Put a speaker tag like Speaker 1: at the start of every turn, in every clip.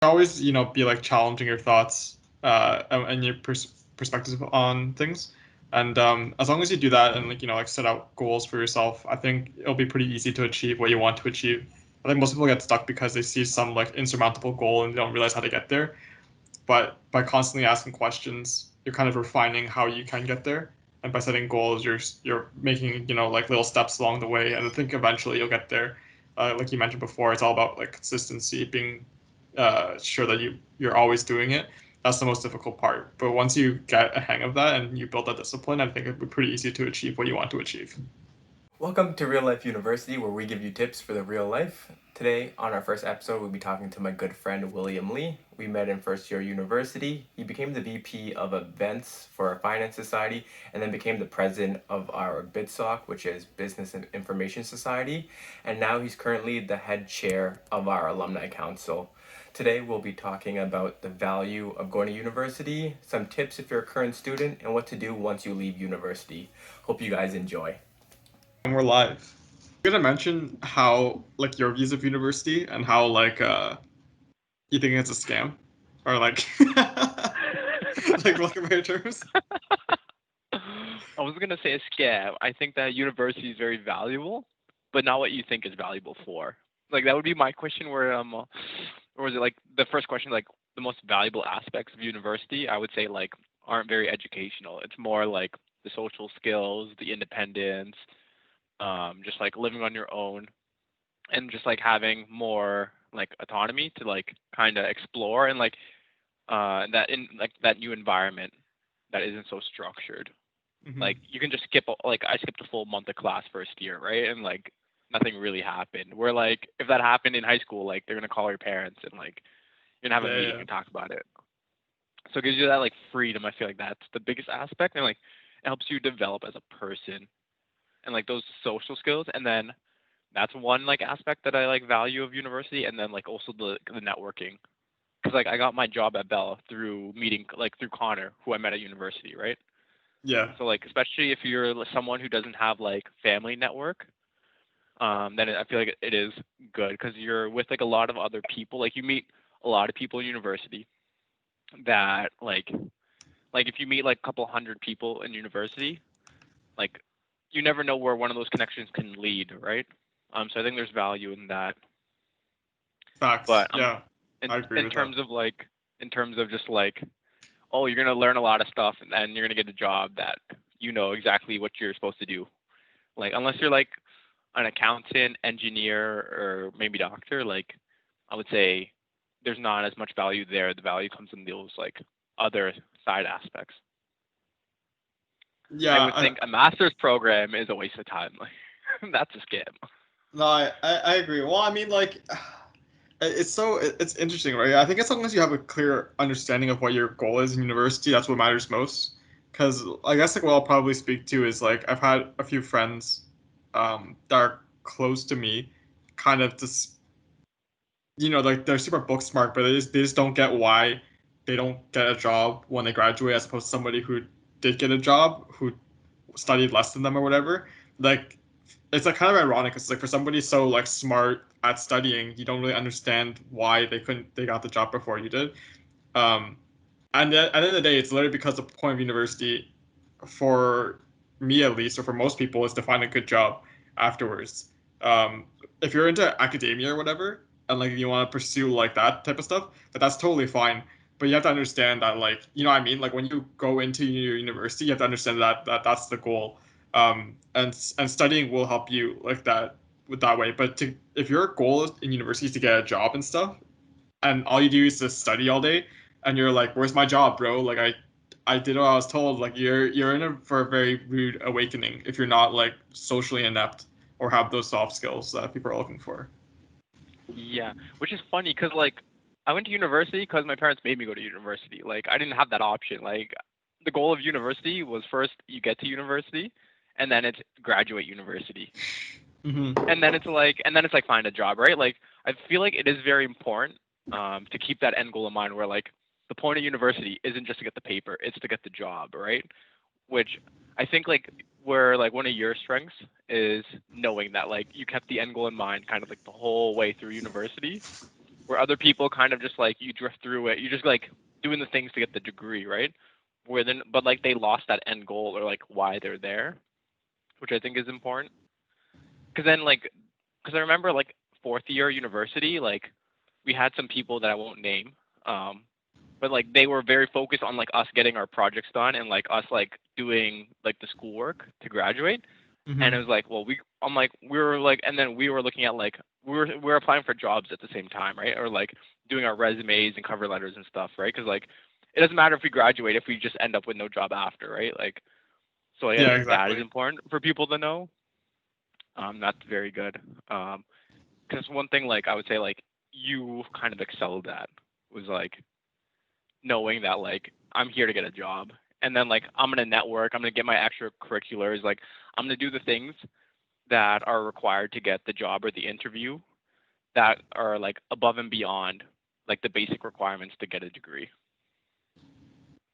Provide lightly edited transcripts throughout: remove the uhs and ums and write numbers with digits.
Speaker 1: always, be like challenging your thoughts and your perspectives on things. And as long as you do that and like set out goals for yourself, I think it'll be pretty easy to achieve what you want to achieve. I think most people get stuck because they see some like insurmountable goal and they don't realize how to get there. But by constantly asking questions, you're kind of refining how you can get there. And by setting goals, you're making like little steps along the way, and I think eventually you'll get there. Like you mentioned before, it's all about like consistency, being sure that you're always doing it. That's the most difficult part. But once you get a hang of that and you build that discipline, I think it'd be pretty easy to achieve what you want to achieve.
Speaker 2: Welcome to Real Life University, where we give you tips for the real life. Today, on our first episode, we'll be talking to my good friend William Lee. We met in first year university. He became the VP of events for our finance society and then became the president of our BITSOC, which is Business and Information Society. And now he's currently the head chair of our alumni council. Today, we'll be talking about the value of going to university, some tips if you're a current student, and what to do once you leave university. Hope you guys enjoy.
Speaker 1: And we're live. I'm gonna mention how like your views of university and how like you think it's a scam or like like lack of better terms.
Speaker 3: I was gonna say a scam. I think that university is very valuable, but not what you think is valuable for. Like that would be my question. Or was it like the first question, like the most valuable aspects of university? I would say like aren't very educational. It's more like the social skills, the independence, just like living on your own, and just like having more like autonomy to like kind of explore and like that in like that new environment that isn't so structured.
Speaker 1: Hmm.
Speaker 3: Like you can just skip like I skipped a full month of class first year, right? And like nothing really happened. Where like if that happened in high school, like they're gonna call your parents and like you're gonna have a
Speaker 1: Yeah,
Speaker 3: meeting
Speaker 1: yeah.
Speaker 3: and talk about it. So it gives you that like freedom. I feel like that's the biggest aspect, and like it helps you develop as a person and like those social skills. And then that's one like aspect that I like value of university, and then like also the networking. Because like I got my job at Bell through meeting like through Connor, who I met at university, right?
Speaker 1: Yeah.
Speaker 3: So like especially if you're someone who doesn't have like family network, then I feel like it is good because you're with like a lot of other people. Like you meet a lot of people in university that like if you meet like a couple hundred people in university, like you never know where one of those connections can lead, right? So I think there's value in that.
Speaker 1: Facts.
Speaker 3: But
Speaker 1: Yeah.
Speaker 3: in
Speaker 1: I agree
Speaker 3: in
Speaker 1: with that.
Speaker 3: terms of like in terms of just like oh you're gonna learn a lot of stuff and you're gonna get a job that you know exactly what you're supposed to do. Like unless you're like an accountant, engineer, or maybe doctor, like I would say there's not as much value there. The value comes in those like other side aspects. I
Speaker 1: Yeah.
Speaker 3: would think a master's program is a waste of time. Like that's a scam.
Speaker 1: No, I agree. Well, I mean, like, it's interesting, right? I think as long as you have a clear understanding of what your goal is in university, that's what matters most. Because I guess like what I'll probably speak to is like I've had a few friends, that are close to me, kind of just like they're super book smart, but they just don't get why they don't get a job when they graduate, as opposed to somebody who did get a job who studied less than them or whatever. Like it's like kind of ironic because like for somebody so like smart at studying, you don't really understand why they got the job before you did. Um, and at the end of the day, it's literally because the point of university, for me at least, or for most people, is to find a good job afterwards. Um, if you're into academia or whatever, and like you want to pursue like that type of stuff, that's totally fine. But you have to understand that, like, what I mean. Like when you go into your university, you have to understand that's the goal. And studying will help you like that with that way. But if your goal in university is to get a job and stuff, and all you do is just study all day, and you're like, "Where's my job, bro?" Like I did what I was told. Like you're in for a very rude awakening if you're not like socially inept or have those soft skills that people are looking for.
Speaker 3: Yeah, which is funny because like I went to university because my parents made me go to university. Like I didn't have that option. Like the goal of university was first you get to university, and then it's graduate university,
Speaker 1: Mm-hmm.
Speaker 3: and then it's like find a job, right? Like I feel like it is very important to keep that end goal in mind, where like the point of university isn't just to get the paper, it's to get the job, right? Which I think like where like one of your strengths is knowing that like you kept the end goal in mind kind of like the whole way through university, where other people kind of just like you drift through it. You're just like doing the things to get the degree, right? Where then, but like they lost that end goal or like why they're there, which I think is important. Because then like, because I remember like fourth year university, like we had some people that I won't name, um, but like they were very focused on like us getting our projects done and like us like doing like the schoolwork to graduate. And it
Speaker 1: Hmm.
Speaker 3: was like, well, I'm like, we were like, and then we were looking at like, we were applying for jobs at the same time, right? Or like doing our resumes and cover letters and stuff, right? Because like, it doesn't matter if we graduate if we just end up with no job after, right? Like, so like, I
Speaker 1: Yeah,
Speaker 3: think that is
Speaker 1: exactly.
Speaker 3: important for people to know. That's very good. Because one thing like I would say like you kind of excelled at was like knowing that like I'm here to get a job, and then like I'm gonna network, I'm gonna get my extracurriculars, like I'm gonna do the things that are required to get the job or the interview that are like above and beyond like the basic requirements to get a degree.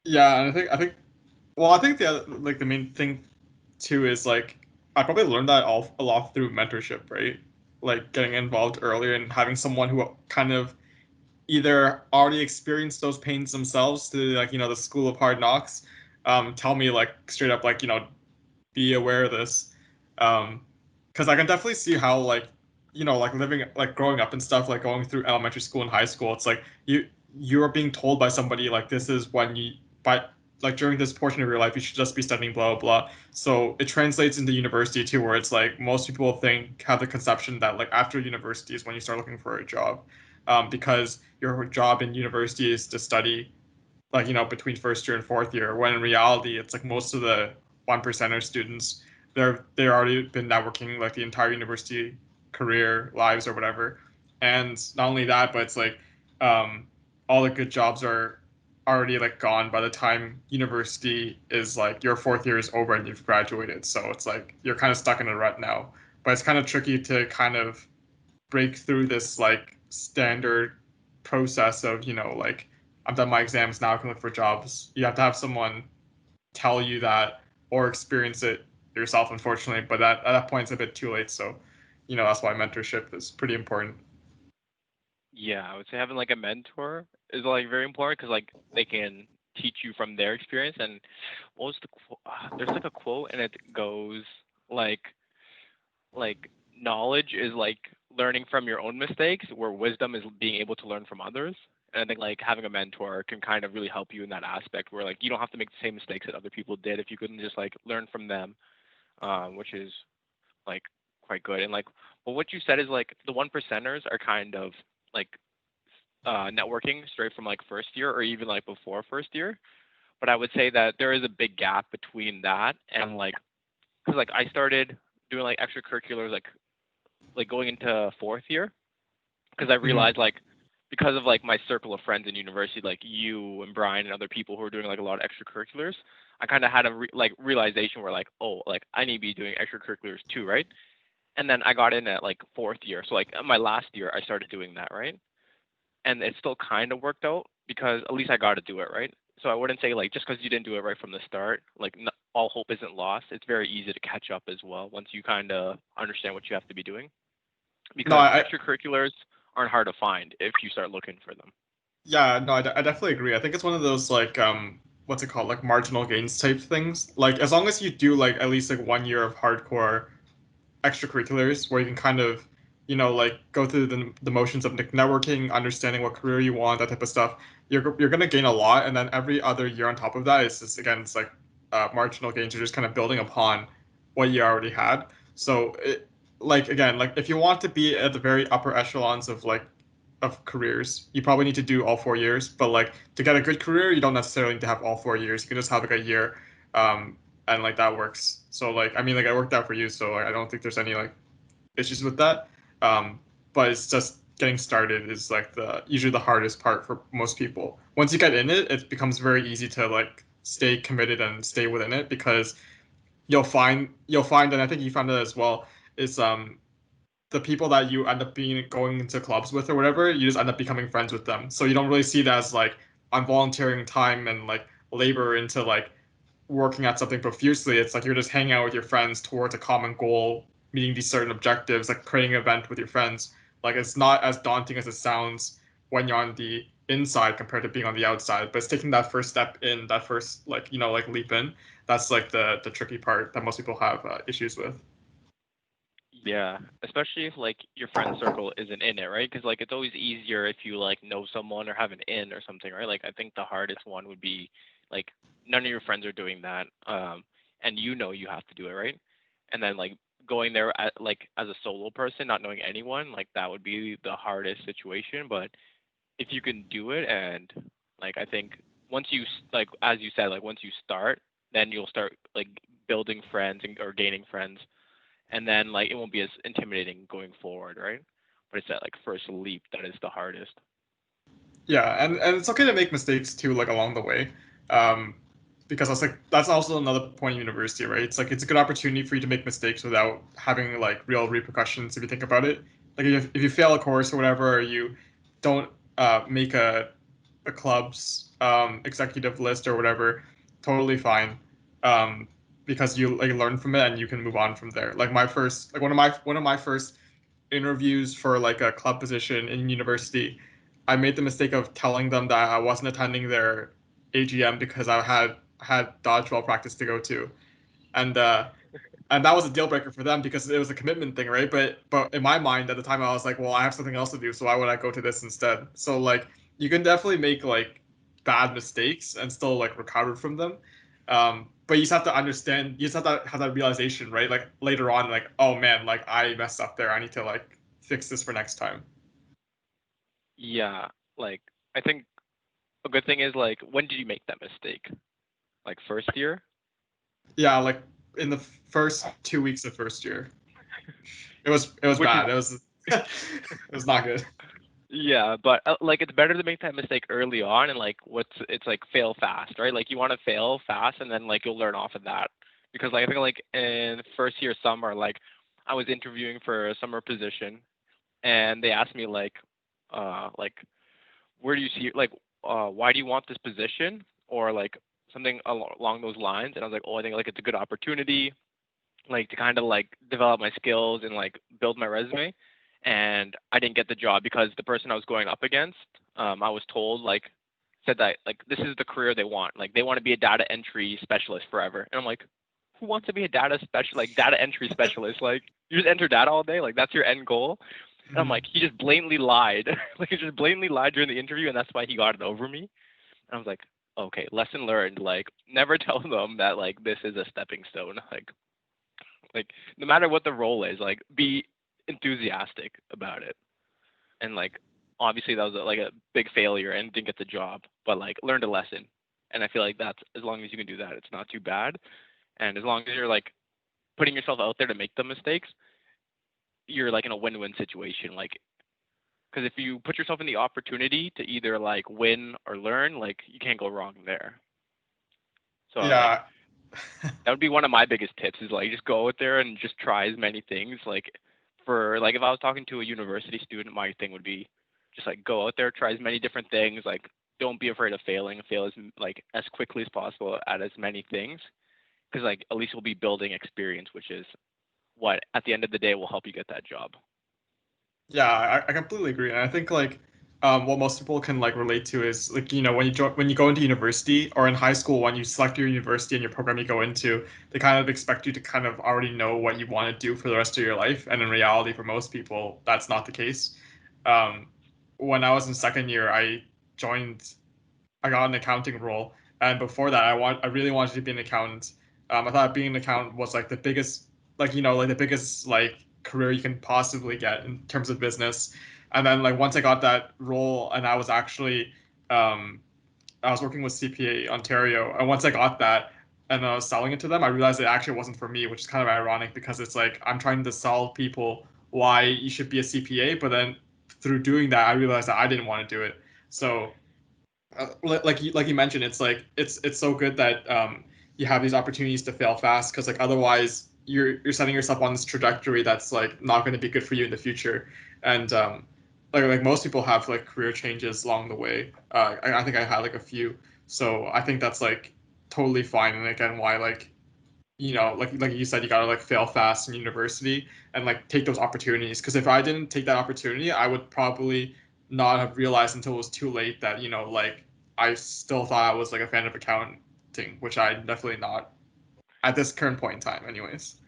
Speaker 1: Yeah, and I think well, I think the other, like the main thing too is like I probably learned that all a lot through mentorship, right? Like getting involved earlier and having someone who kind of either already experienced those pains themselves to like the school of hard knocks, tell me like straight up like be aware of this, because I can definitely see how like like living like growing up and stuff like going through elementary school and high school, it's like you're being told by somebody like this is when you by like during this portion of your life you should just be studying blah blah blah. So it translates into university too, where it's like most people think have the conception that like after university is when you start looking for a job, because your job in university is to study like between first year and fourth year, when in reality it's like most of the 1% students they're already been networking like the entire university career lives or whatever. And not only that, but it's like um all the good jobs are already like gone by the time university is like your fourth year is over and you've graduated, so it's like you're kind of stuck in a rut now. But it's kind of tricky to kind of break through this like standard process of like I've done my exams, now I can look for jobs. You have to have someone tell you that or experience it yourself, unfortunately. But at that point, it's a bit too late. So, that's why mentorship is pretty important.
Speaker 3: Yeah, I would say having like a mentor is like very important because like they can teach you from their experience. And what was the there's like a quote and it goes like like knowledge is like learning from your own mistakes, where wisdom is being able to learn from others. And I think like having a mentor can kind of really help you in that aspect, where like you don't have to make the same mistakes that other people did if you can just like learn from them, which is like quite good. And like, well, what you said is like the one percenters are kind of like networking straight from like first year or even like before first year. But I would say that there is a big gap between that and like, because like I started doing like extracurriculars like going into fourth year because I
Speaker 1: Hmm.
Speaker 3: realized like because of like my circle of friends in university, like you and Brian and other people who are doing like a lot of extracurriculars, I kind of had a like realization where like, oh, like I need to be doing extracurriculars too, right? And then I got in at like fourth year, so like my last year I started doing that, right? And it still kind of worked out because at least I got to do it, right? So I wouldn't say like just because you didn't do it right from the start, like all hope isn't lost. It's very easy to catch up as well once you kind of understand what you have to be doing,
Speaker 1: No,
Speaker 3: because extracurriculars aren't hard to find if you start looking for them.
Speaker 1: yeah, no, I definitely agree. I think it's one of those like what's it called, like marginal gains type things. Like as long as you do like at least like 1 year of hardcore extracurriculars where you can kind of like go through the motions of like networking, understanding what career you want, that type of stuff, you're going to gain a lot. And then every other year on top of that is just again it's like marginal gains. You're just kind of building upon what you already had. So like again, like if you want to be at the very upper echelons of like of careers, you probably need to do all 4 years. But like to get a good career, you don't necessarily need to have all 4 years. You can just have like a year, and like that works. So like I mean like I worked out for you, so like, I don't think there's any like issues with that. Um, but it's just getting started is like the usually the hardest part for most people. Once you get in it, it becomes very easy to like stay committed and stay within it because you'll find, and I think you found it as well, is the people that you end up being going into clubs with or whatever, you just end up becoming friends with them. So you don't really see that as like I'm volunteering time and like labor into like working at something profusely. It's like you're just hanging out with your friends towards a common goal, meeting these certain objectives, like creating an event with your friends. Like it's not as daunting as it sounds. when you're on the inside compared to being on the outside. But it's taking that first step in, that first like like leap in. That's like the tricky part that most people have issues with.
Speaker 3: Yeah, especially if like your friend circle isn't in it, right? Because like it's always easier if you like know someone or have an in or something, right? Like I think the hardest one would be like none of your friends are doing that, and you know you have to do it, right? And then like going there at, like as a solo person, not knowing anyone, like that would be the hardest situation. But if you can do it, and like I think once you like as you said, like once you start, then you'll start like building friends and or gaining friends, and then like it won't be as intimidating going forward, right? But it's that like first leap that is the hardest.
Speaker 1: Yeah, and it's okay to make mistakes too, like along the way, um, because that's like that's also another point in university, right? It's like it's a good opportunity for you to make mistakes without having like real repercussions if you think about it. Like if you fail a course or whatever, or you don't make a club's executive list or whatever, totally fine, um, because you like learn from it and you can move on from there. Like my first, like one of my first interviews for like a club position in university, I made the mistake of telling them that I wasn't attending their AGM because I had dodgeball practice to go to, and uh, and that was a deal breaker for them because it was a commitment thing, right? But in my mind at the time, I was like, well, I have something else to do, so why would I go to this instead? So like, you can definitely make like bad mistakes and still like recover from them. But you just have to understand, you just have to have that realization, right? Like later on, like, oh man, like I messed up there. I need to like fix this for next time.
Speaker 3: Yeah, like I think a good thing is like when did you make that mistake? Like first year?
Speaker 1: Yeah, like in the first 2 weeks of first year, it was
Speaker 3: Which is
Speaker 1: bad. It was it was not good.
Speaker 3: yeah, but like it's better to make that mistake early on and like what's it's like fail fast, right? Like you want to fail fast and then like you'll learn off of that. Because like I think like in first year summer, like I was interviewing for a summer position and they asked me like where do you see like why do you want this position or like something along those lines, and I was like, oh, I think like it's a good opportunity like to kind of like develop my skills and like build my resume. And I didn't get the job because the person I was going up against, I was told like said that like this is the career they want. Like they want to be a data entry specialist forever. And I'm like, who wants to be a data special like data entry specialist? Like you just enter data all day, like that's your end goal. And I'm like, he just blatantly lied. Like he just blatantly lied during the interview, and that's why he got it over me. And I was like, okay, lesson learned. Like never tell them that like this is a stepping stone. Like no matter what the role is, like be enthusiastic about it. And like obviously that was like a big failure and didn't get the job, but like learned a lesson. And I feel like that's as long as you can do that, it's not too bad. And as long as you're like putting yourself out there to make the mistakes, you're like in a win-win situation. Like because if you put yourself in the opportunity to either like win or learn, like you can't go wrong there. So like
Speaker 1: Yeah,
Speaker 3: that would be one of my biggest tips is like just go out there and just try as many things. Like for like if I was talking to a university student, my thing would be just like go out there, try as many different things. Like don't be afraid of failing. Fail as like as quickly as possible at as many things because like at least you'll be building experience, which is what at the end of the day will help you get that job.
Speaker 1: yeah, I completely agree, and I think like what most people can like relate to is like when you go into university or in high school when you select your university and your program you go into, they kind of expect you to kind of already know what you want to do for the rest of your life, and in reality, for most people, that's not the case. Um, when I was in second year, joined I got an accounting role, and before that, I really wanted to be an accountant. I thought being an accountant was like the biggest, like like the biggest like career you can possibly get in terms of business. And then like once I got that role, and um, I was working with CPA Ontario, and once I got that and I was selling it to them, I realized it actually wasn't for me, which is kind of ironic because it's like I'm trying to sell people why you should be a CPA, but then through doing that, I realized that I didn't want to do it. So like you mentioned, it's like it's so good that you have these opportunities to fail fast because like otherwise you're setting yourself on this trajectory that's like not going to be good for you in the future. And like most people have like career changes along the way. I think I had like a few, so I think that's like totally fine. And again, why like like you said, you gotta like fail fast in university and like take those opportunities. Because if I didn't take that opportunity, I would probably not have realized until it was too late that, like I still thought I was like a fan of accounting, which I definitely not at this current point in time, anyways.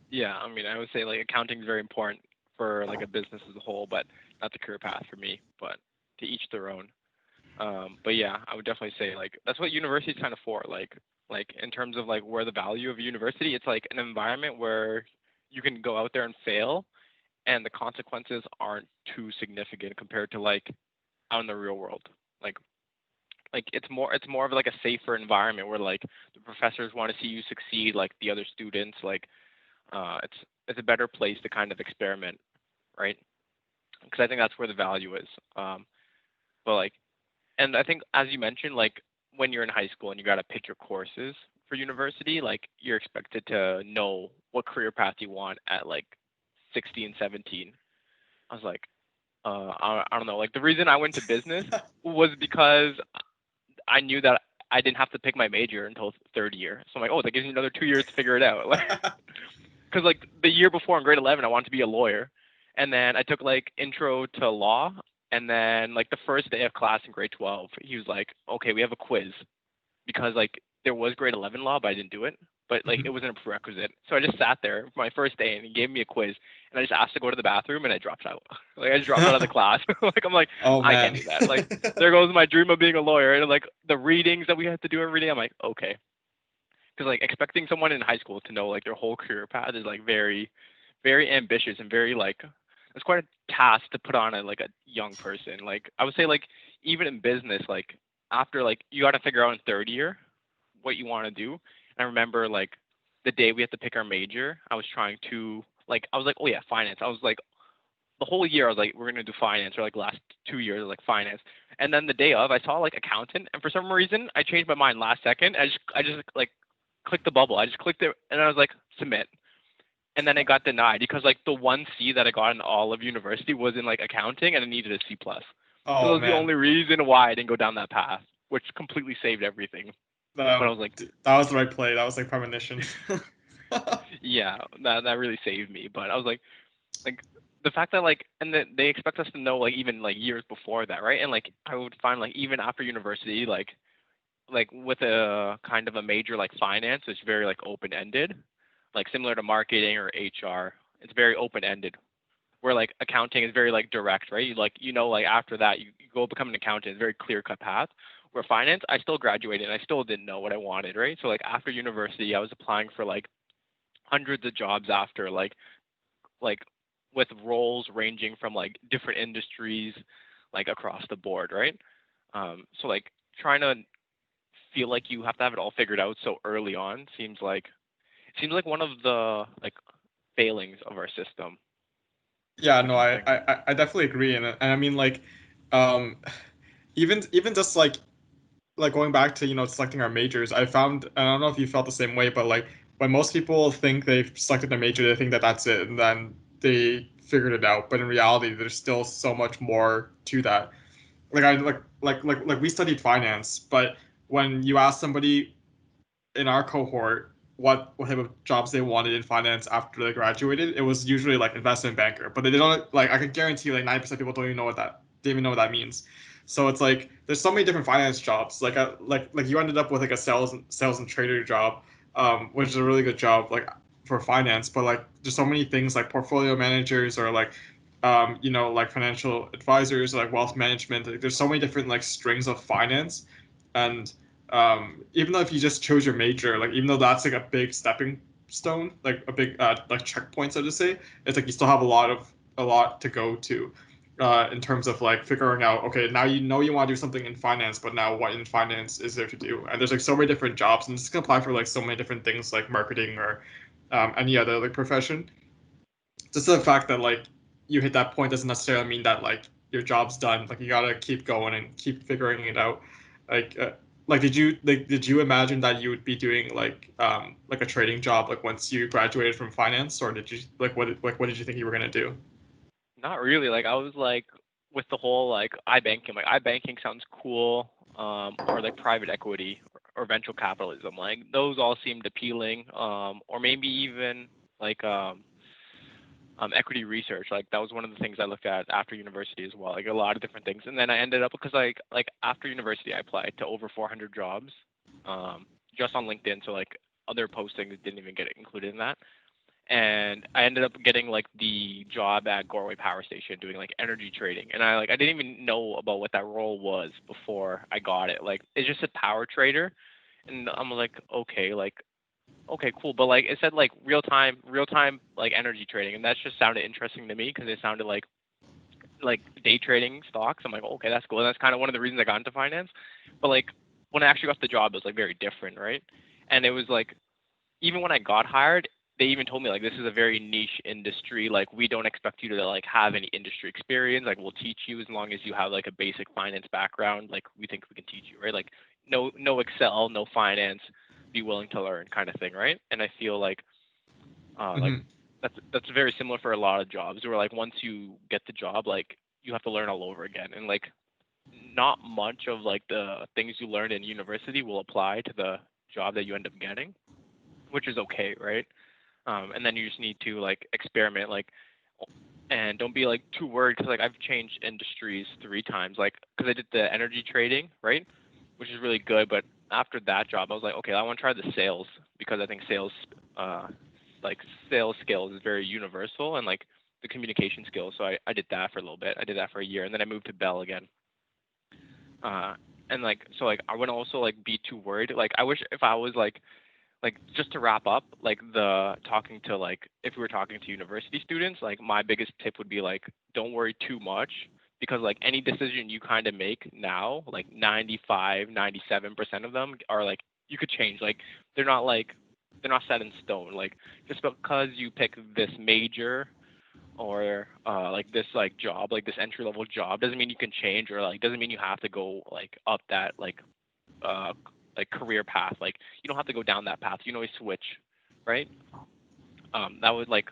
Speaker 3: Yeah, I mean, I would say like accounting is very important for like a business as a whole, but not the career path for me. But to each their own. But yeah, I would definitely say like that's what university is kind of for. Like in terms of like where the value of a university, it's like an environment where you can go out there and fail, and the consequences aren't too significant compared to like out in the real world. Like it's more of like a safer environment where like the professors want to see you succeed, like the other students. Like it's a better place to kind of experiment, right? Because I think that's where the value is. But like, and I think as you mentioned, like when you're in high school and you got to pick your courses for university, like you're expected to know what career path you want at like 16, 17. I was like, I don't know. Like the reason I went to business was because I knew that I didn't have to pick my major until third year. So I'm like, oh, that gives me another 2 years to figure it out. Like, because like the year before in grade 11, I wanted to be a lawyer, and then I took like intro to law, and then like the first day of class in grade 12, he was like, okay, we have a quiz, because like there was grade 11 law, but I didn't do it. But like it
Speaker 1: Mhm.
Speaker 3: wasn't a prerequisite, so I just sat there for my first day, and he gave me a quiz, and I just asked to go to the bathroom, and I dropped out. Like I just dropped out of the class. Like I'm like,
Speaker 1: Oh
Speaker 3: I can't
Speaker 1: man.
Speaker 3: do that. Like there goes my dream of being a lawyer, and like the readings that we had to do every day. I'm like, okay, because like expecting someone in high school to know like their whole career path is like very, very ambitious and very like it's quite a task to put on a like a young person. Like I would say like even in business, like after like you got to figure out in third year what you want to do. And I remember like the day we had to pick our major, I was trying to like I was like, oh yeah, finance. I was like the whole year I was like, we're gonna do finance, or like last 2 years like finance. And then the day of I saw like accountant, and for some reason I changed my mind last second. I just like clicked the bubble. I just clicked it, and I was like submit. And then it got denied because like the one C that I got in all of university was in like accounting, and I needed a C plus. So that
Speaker 1: Oh
Speaker 3: was the
Speaker 1: man.
Speaker 3: only reason why I didn't go down that path, which completely saved everything. But I was like,
Speaker 1: That was the right play. That was like premonition.
Speaker 3: yeah, that really saved me. But I was like the fact that like and that they expect us to know like even like years before that, right? And like I would find like even after university, like with a kind of a major like finance, it's very like open ended, like similar to marketing or HR. It's very open ended. Where like accounting is very like direct, right? Like after that you go become an accountant. It's a very clear cut path. Where finance, I still graduated and I still didn't know what I wanted, right? So like after university, I was applying for like hundreds of jobs after like with roles ranging from like different industries, like across the board, right? So like trying to feel like you have to have it all figured out so early on seems like one of the like failings of our system.
Speaker 1: Yeah,
Speaker 3: What
Speaker 1: no,
Speaker 3: do you
Speaker 1: I,
Speaker 3: think?
Speaker 1: I definitely agree, and I mean like, um, even just like going back to selecting our majors, I found, and I don't know if you felt the same way, but like when most people think they've selected their major, they think that that's it, and then they figured it out. But in reality, there's still so much more to that. Like I like we studied finance, but when you ask somebody in our cohort what type of jobs they wanted in finance after they graduated, it was usually like investment banker. But they don't like I can guarantee like 90% of people don't even know what that they even know what that means. So it's like there's so many different finance jobs. Like you ended up with like a sales and trader job, which is a really good job like for finance. But like there's so many things like portfolio managers or like like financial advisors, like wealth management. Like, there's so many different like strings of finance, and even though if you just chose your major, like even though that's like a big stepping stone, like a big like checkpoint, so to say, it's like you still have a lot to go to, in terms of like figuring out, okay, now you know you want to do something in finance, but now what in finance is there to do? And there's like so many different jobs, and this can apply for like so many different things like marketing or any other like profession. Just the fact that like you hit that point doesn't necessarily mean that like your job's done. Like you gotta keep going and keep figuring it out. Like did you imagine that you would be doing like a trading job like once you graduated from finance, or did you what did you think you were gonna do?
Speaker 3: Not really. Like I was like with the whole like iBanking. Like iBanking sounds cool, or like private equity or venture capitalism. Like those all seemed appealing. Or maybe even like equity research. Like that was one of the things I looked at after university as well. Like a lot of different things, and then I ended up because like after university I applied to over 400 jobs, just on LinkedIn. So like other postings didn't even get included in that, and I ended up getting like the job at Goreway Power Station doing like energy trading. And I didn't even know about what that role was before I got it. Like it's just a power trader, and I'm like, okay, cool. But like it said like real time like energy trading, and that just sounded interesting to me because it sounded like day trading stocks. I'm like, okay, that's cool. And that's kind of one of the reasons I got into finance. But like when I actually got the job, it was like very different, right? And it was like even when I got hired, they even told me like this is a very niche industry. Like we don't expect you to like have any industry experience. Like we'll teach you as long as you have like a basic finance background. Like we think we can teach you, right? Like no Excel, no finance. Be willing to learn, kind of thing, right? And I feel like
Speaker 1: Hmm.
Speaker 3: that's very similar for a lot of jobs where like once you get the job, like you have to learn all over again, and like not much of like the things you learned in university will apply to the job that you end up getting, which is okay, right? And then you just need to like experiment, like, and don't be like too worried because like I've changed industries 3 times, like because I did the energy trading, right, which is really good. But after that job, I was like, okay, I want to try the sales because I think sales, uh, like sales skills is very universal and like the communication skills. So I did that for a little bit. I did that for a year, and then I moved to Bell again. Uh, and like so like I wouldn't also like be too worried. Like I wish if I was like just to wrap up like the talking to like if we were talking to university students, like my biggest tip would be like don't worry too much because like any decision you kind of make now, like 95, 97% of them are like you could change. Like they're not like they're not set in stone. Like just because you pick this major or like this like job, like this entry level job doesn't mean you can change, or like doesn't mean you have to go like up that uh like career path. Like you don't have to go down that path. You can always switch, right? That would like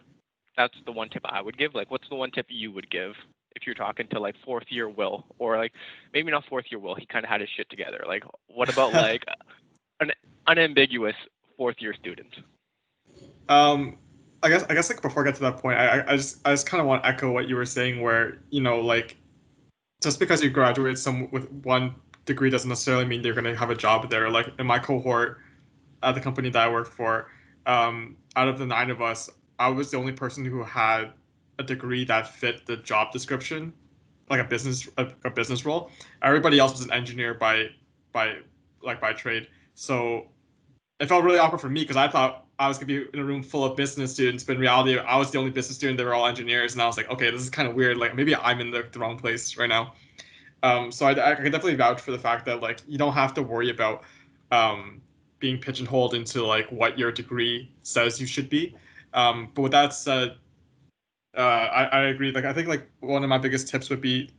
Speaker 3: that's the one tip I would give. Like, what's the one tip you would give if you're talking to like fourth year Will, or like maybe not fourth year Will? He kind of had his shit together. Like, what about like an unambiguous fourth year student?
Speaker 1: um, I guess like before I get to that point, I just kind of want to echo what you were saying, where like just because you graduate some with one degree doesn't necessarily mean you're going to have a job there. Like in my cohort at the company that I worked for, out of the 9 of us, I was the only person who had a degree that fit the job description, like a business role. Everybody else was an engineer by by trade. So it felt really awkward for me because I thought I was gonna be in a room full of business students, but in reality, I was the only business student. They were all engineers, and I was like, okay, this is kind of weird. Like maybe I'm in the wrong place right now. So I can definitely vouch for the fact that like you don't have to worry about um, being pigeonholed into like what your degree says you should be. But with that said, I agree. Like I think like one of my biggest tips would be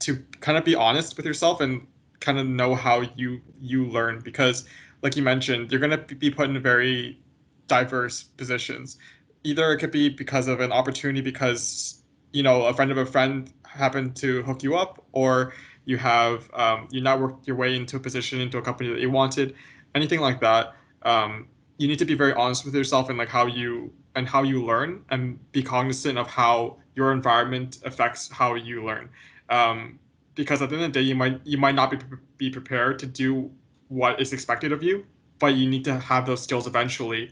Speaker 1: to kind of be honest with yourself and kind of know how you learn, because like you mentioned, you're going to be put in very diverse positions. Either it could be because of an opportunity, because a friend of a friend happened to hook you up, or you networked your way into a position, into a company that you wanted, anything like that. You need to be very honest with yourself and like how you learn, and be cognizant of how your environment affects how you learn. um, because at the end of the day, you might not be prepared to do what is expected of you, but you need to have those skills eventually,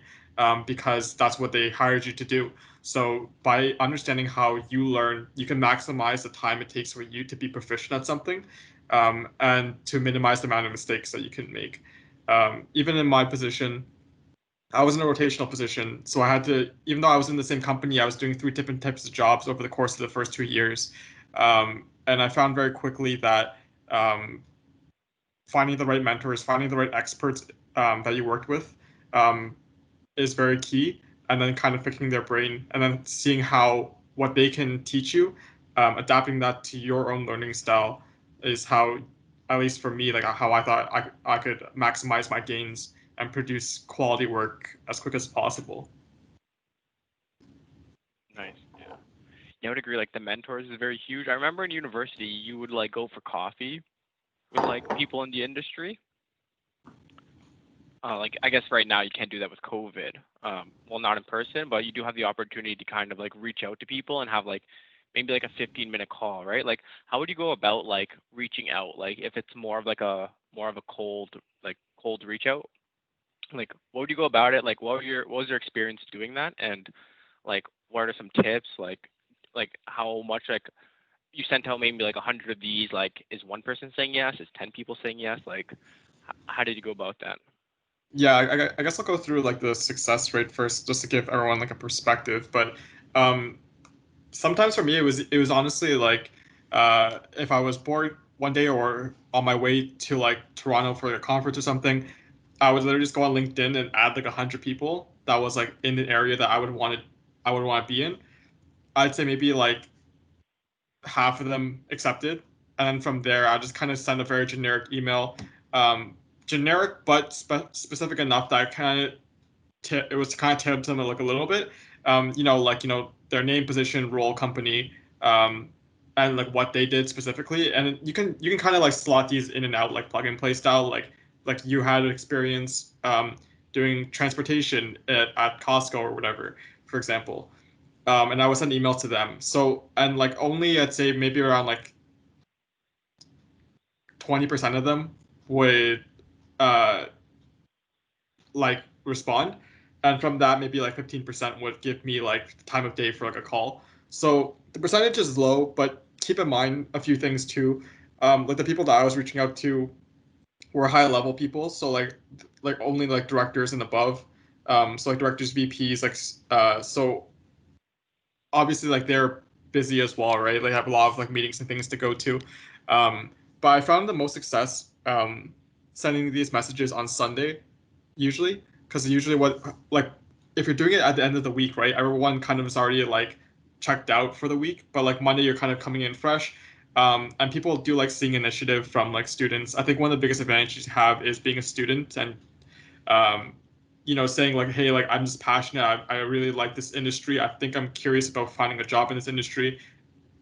Speaker 1: because that's what they hired you to do. So by understanding how you learn, you can maximize the time it takes for you to be proficient at something, and to minimize the amount of mistakes that you can make. Even in my position, I was in a rotational position, so I had to, even though I was in the same company, I was doing 3 different types of jobs over the course of the first 2 years. And I found very quickly that um, finding the right mentors, finding the right experts that you worked with, um, is very key. And then kind of picking their brain, and then seeing how what they can teach you, adapting that to your own learning style, is how, at least for me, like how I thought I could maximize my gains and produce quality work as quick as possible.
Speaker 3: Nice. Yeah. Yeah, I would agree. Like the mentors is very huge. I remember in university, you would like go for coffee with like people in the industry. Like I guess right now you can't do that with COVID. well, not in person, but you do have the opportunity to kind of like reach out to people and have like maybe like a 15-minute call, right? Like, how would you go about like reaching out? Like, if it's more of a cold reach out, like what would you go about it? Like, what was your experience doing that? And like, what are some tips? Like how much like you sent out maybe like 100 of these? Like, is one person saying yes? Is 10 people saying yes? Like, how did you go about that?
Speaker 1: Yeah, I guess I'll go through like the success rate first, just to give everyone like a perspective. But um, sometimes for me, it was honestly like if I was bored one day or on my way to like Toronto for a conference or something, I would literally just go on LinkedIn and add like 100 people that was like in the area that I would want to be in. I'd say maybe like half of them accepted, and then from there I just kind of send a very generic email, generic but specific enough that I kind of it was kind of tailored to them like a little bit. Like their name, position, role, company, and like what they did specifically. And you can kind of like slot these in and out like plug and play style. Like you had experience doing transportation at Costco or whatever, for example. And I would send emails to them. So and like only I'd say maybe around like 20% of them would uh like respond, and from that maybe like 15% would give me like time of day for like a call. So the percentage is low, but keep in mind a few things too. Like the people that I was reaching out to were high level people, so like only like directors and above. So like directors, VPs, like so obviously like they're busy as well, right? They have a lot of like meetings and things to go to. But I found the most success sending these messages on Sunday usually, because usually what like if you're doing it at the end of the week, right? Everyone kind of is already like checked out for the week, but like Monday you're kind of coming in fresh. And people do like seeing initiative from like students. I think one of the biggest advantages you have is being a student and um, saying like, hey, like I'm just passionate. I really like this industry. I think I'm curious about finding a job in this industry.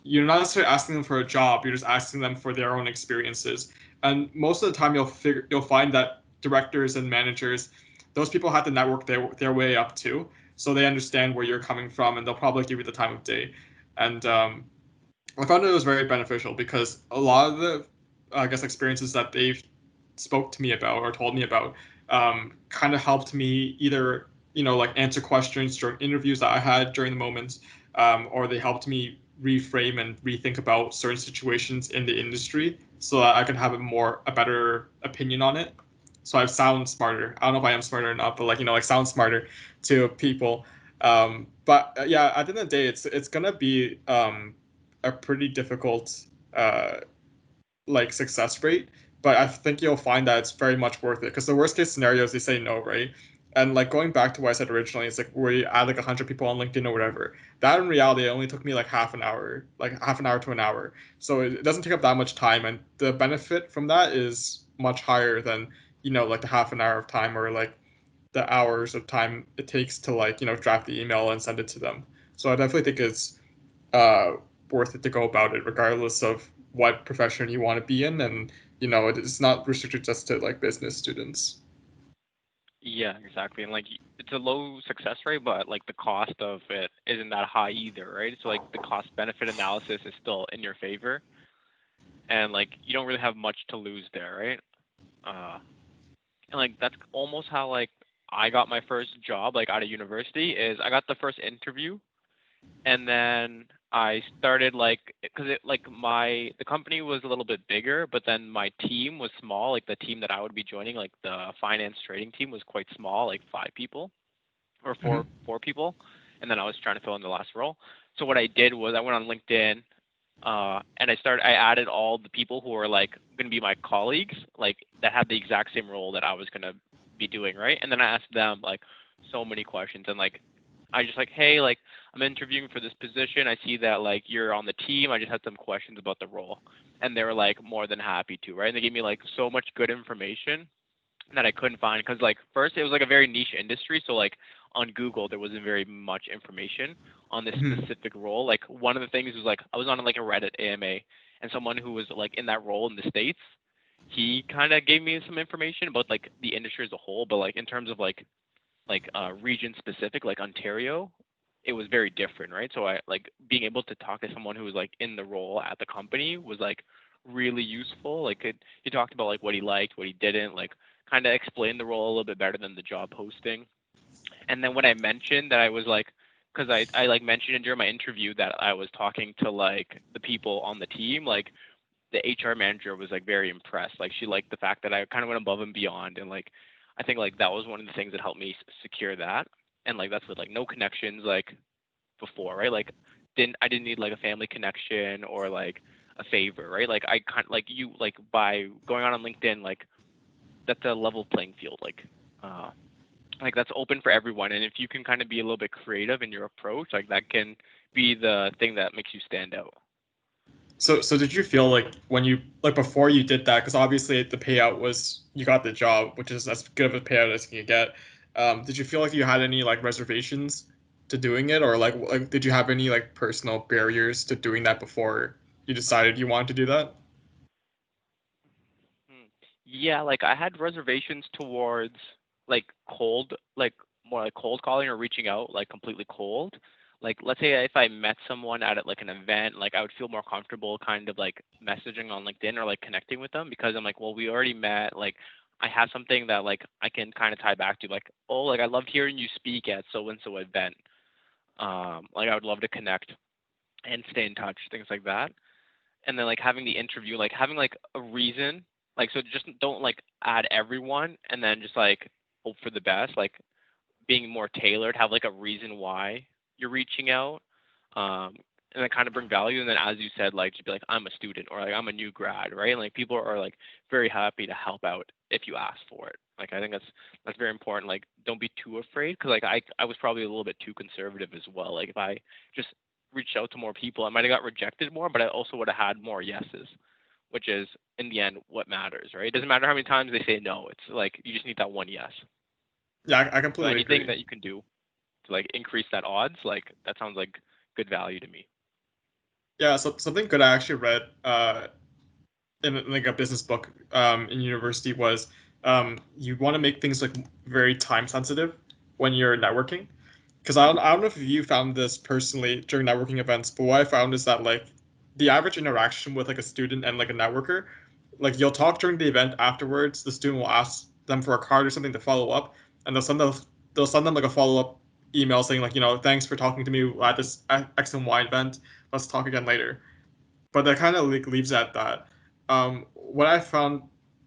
Speaker 1: You're not necessarily asking them for a job. You're just asking them for their own experiences. And most of the time, you'll find that directors and managers, those people have to network their way up too, so they understand where you're coming from, and they'll probably give you the time of day. And I found it was very beneficial because a lot of the, I guess, experiences that they've spoke to me about or told me about kind of helped me either like answer questions during interviews that I had during the moments, or they helped me reframe and rethink about certain situations in the industry so that I could have a better opinion on it. So I sound smarter. I don't know if I am smarter or not, but like like sound smarter to people. But yeah, at the end of the day, it's gonna be a pretty difficult uh, like success rate, but I think you'll find that it's very much worth it because the worst case scenario is they say no, right? And like going back to what I said originally, it's like where you add like 100 people on LinkedIn or whatever. That in reality it only took me like half an hour to an hour. So it doesn't take up that much time, and the benefit from that is much higher than like the half an hour of time or like the hours of time it takes to like draft the email and send it to them. So I definitely think it's uh, worth it to go about it, regardless of what profession you want to be in. And it's not restricted just to like business students.
Speaker 3: Yeah, exactly. And like it's a low success rate, but like the cost of it isn't that high either, right? So like the cost benefit analysis is still in your favor, and like you don't really have much to lose there, right? Uh, and like that's almost how like I got my first job like out of university is I got the first interview, and then I started like because it like my the company was a little bit bigger, but then my team was small. Like the team that I would be joining, like the finance trading team, was quite small, like 5 people or
Speaker 1: Hmm.
Speaker 3: four people, and then I was trying to fill in the last role. So what I did was I went on LinkedIn, and I added all the people who were like going to be my colleagues, like that had the exact same role that I was going to be doing, right? And then I asked them like so many questions, and like I just like, hey, like I'm interviewing for this position. I see that like you're on the team. I just had some questions about the role, and they were like more than happy to, right? And they gave me like so much good information that I couldn't find because like first it was like a very niche industry, so like on Google there wasn't very much information on this
Speaker 1: Hmm.
Speaker 3: specific role. Like one of the things was like I was on like a Reddit AMA, and someone who was like in that role in the States, he kind of gave me some information about like the industry as a whole, but like in terms of region specific, like Ontario, it was very different, right? So I like being able to talk to someone who was like in the role at the company was like really useful. Like he talked about like what he liked, what he didn't, like kind of explained the role a little bit better than the job posting. And then when I mentioned that I was like, because I like mentioned it during my interview that I was talking to like the people on the team, like the HR manager was like very impressed. Like she liked the fact that I kind of went above and beyond, and like I think like that was one of the things that helped me secure that. And like that's with like no connections like before, right? Like I didn't need like a family connection or like a favor, right? Like I kind like you like by going on LinkedIn, like that's a level playing field, uh like that's open for everyone. And if you can kind of be a little bit creative in your approach, like that can be the thing that makes you stand out.
Speaker 1: So did you feel like when you like before you did that, because obviously the payout was you got the job, which is as good of a payout as you can get. Did you feel like you had any like reservations to doing it, or like did you have any like personal barriers to doing that before you decided you wanted to do that?
Speaker 3: Hmm. Yeah, like I had reservations towards like cold, like more like cold calling or reaching out like completely cold. Like let's say if I met someone at like an event, like I would feel more comfortable kind of like messaging on LinkedIn or like connecting with them because I'm like, well, we already met. Like I have something that like I can kind of tie back to, like, oh, like I loved hearing you speak at so and so event. Like I would love to connect and stay in touch, things like that. And then like having the interview, like having like a reason, like so just don't like add everyone and then just like hope for the best, like being more tailored, have like a reason why you're reaching out, um, and then kind of bring value. And then as you said, like just be like I'm a student or like I'm a new grad, right? And like people are like very happy to help out if you ask for it. Like I think that's very important. Like don't be too afraid because like I was probably a little bit too conservative as well. Like if I just reached out to more people, I might have got rejected more, but I also would have had more yeses, which is in the end what matters, right? It doesn't matter how many times they say no. It's like you just need that one yes.
Speaker 1: Yeah, I
Speaker 3: So
Speaker 1: completely
Speaker 3: anything
Speaker 1: agree.
Speaker 3: that you can do to like increase that odds, like that sounds like good value to me.
Speaker 1: Yeah, so something good I actually read in like a business book in university was you want to make things like very time sensitive when you're networking. Because I don't know if you found this personally during networking events, but what I found is that like the average interaction with like a student and like a networker, like you'll talk during the event afterwards, the student will ask them for a card or something to follow up, and they'll send them like a follow up email saying like, thanks for talking to me at this X and Y event. Let's talk again later. But that kind of like leaves at that. What I found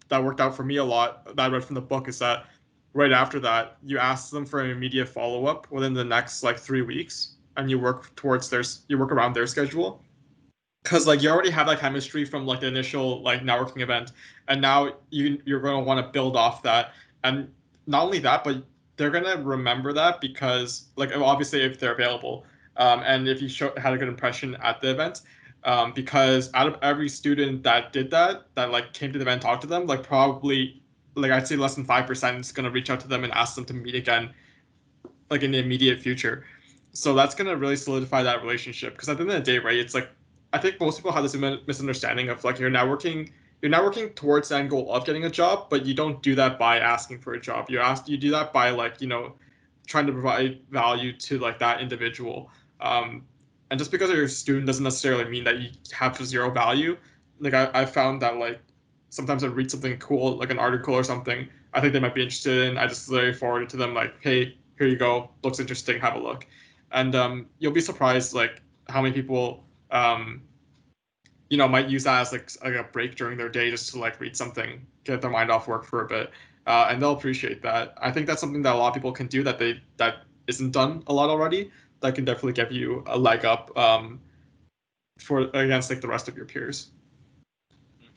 Speaker 1: that worked out for me a lot that I read from the book is that right after that you ask them for an immediate follow up within the next like 3 weeks, and you work around their schedule because like you already have that chemistry from like the initial like networking event, and now you're going to want to build off that. And not only that, but they're going to remember that because like obviously if they're available, and if you had a good impression at the event, because out of every student that did that like came to the event and talked to them, like probably like I'd say less than 5% is going to reach out to them and ask them to meet again like in the immediate future. So that's gonna really solidify that relationship. Because at the end of the day, right, it's like I think most people have this misunderstanding of like you're networking towards the end goal of getting a job, but you don't do that by asking for a job. You do that by like trying to provide value to like that individual. Um, and just because you're a student doesn't necessarily mean that you have zero value. Like I found that like sometimes I read something cool, like an article or something, I think they might be interested in. I just literally forward it to them like, hey, here you go, looks interesting, have a look. And you'll be surprised like how many people might use that as like a break during their day just to like read something, get their mind off work for a bit, and they'll appreciate that. I think that's something that a lot of people can do that isn't done a lot already. That can definitely give you a leg up for against like the rest of your peers.
Speaker 3: Hmm.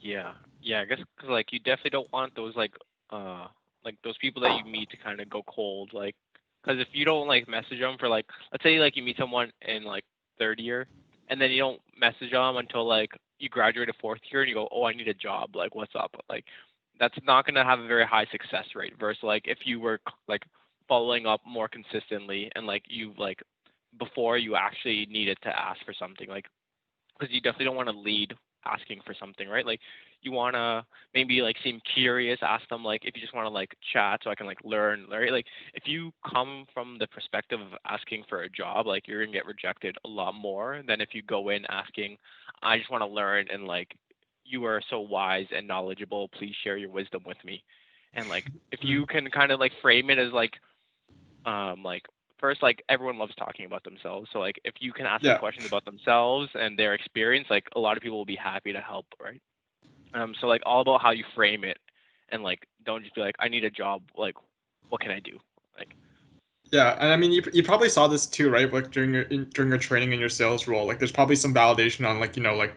Speaker 3: Yeah, yeah. I guess because like you definitely don't want like those people that you meet to kind of go cold, like because if you don't like message them for like let's say like you meet someone in like third year, and then you don't message them until like you graduate a fourth year and you go, oh, I need a job, like what's up, like that's not gonna have a very high success rate versus like if you were like following up more consistently and like you like before you actually needed to ask for something, like because you definitely don't want to lead asking for something, right? Like you wanna maybe like seem curious, ask them like if you just wanna like chat so I can like learn, right? Like if you come from the perspective of asking for a job, like you're gonna get rejected a lot more than if you go in asking, I just wanna learn and like you are so wise and knowledgeable, please share your wisdom with me. And like if
Speaker 1: Mm.
Speaker 3: you can kind of like frame it as like first like everyone loves talking about themselves, so like if you can ask them
Speaker 1: Yeah.
Speaker 3: questions about themselves and their experience, like a lot of people will be happy to help, right? So like all about how you frame it, and like don't just be like I need a job, like what can I do, like.
Speaker 1: Yeah, and I mean, you probably saw this too, right? Like during your training in your sales role, like there's probably some validation on like like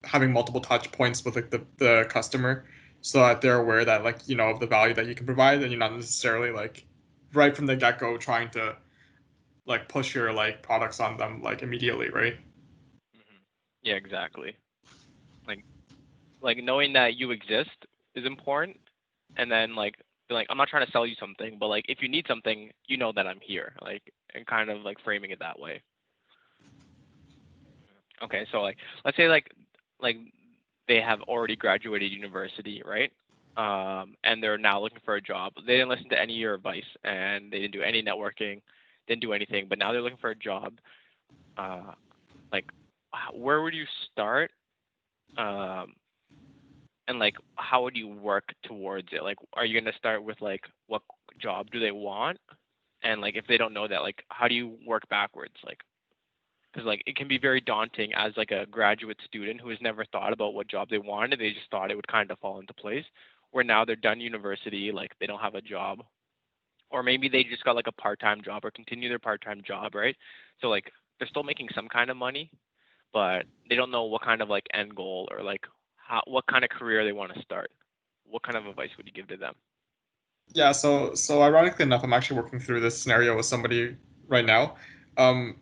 Speaker 1: having multiple touch points with like the customer, so that they're aware that like of the value that you can provide, and you're not necessarily like right from the get go trying to like push your like products on them like immediately, right?
Speaker 3: Mhm. Yeah, exactly. Like knowing that you exist is important, and then like be like I'm not trying to sell you something, but like if you need something, you know that I'm here, like, and kind of like framing it that way. Okay, so like let's say like they have already graduated university, right? And they're now looking for a job. They didn't listen to any of your advice, and they didn't do any networking, didn't do anything. But now they're looking for a job. Uh, like, where would you start? Um, and like, how would you work towards it? Like, are you gonna start with like what job do they want? And like, if they don't know that, like, how do you work backwards? Like, because like it can be very daunting as like a graduate student who has never thought about what job they wanted. They just thought it would kind of fall into place. Where now they're done university, like they don't have a job, or maybe they just got like a part-time job or continue their part-time job, right? So like they're still making some kind of money, but they don't know what kind of like end goal or like what kind of career they want to start. What kind of advice would you give to them?
Speaker 1: Yeah, so ironically enough, I'm actually working through this scenario with somebody right now. Um,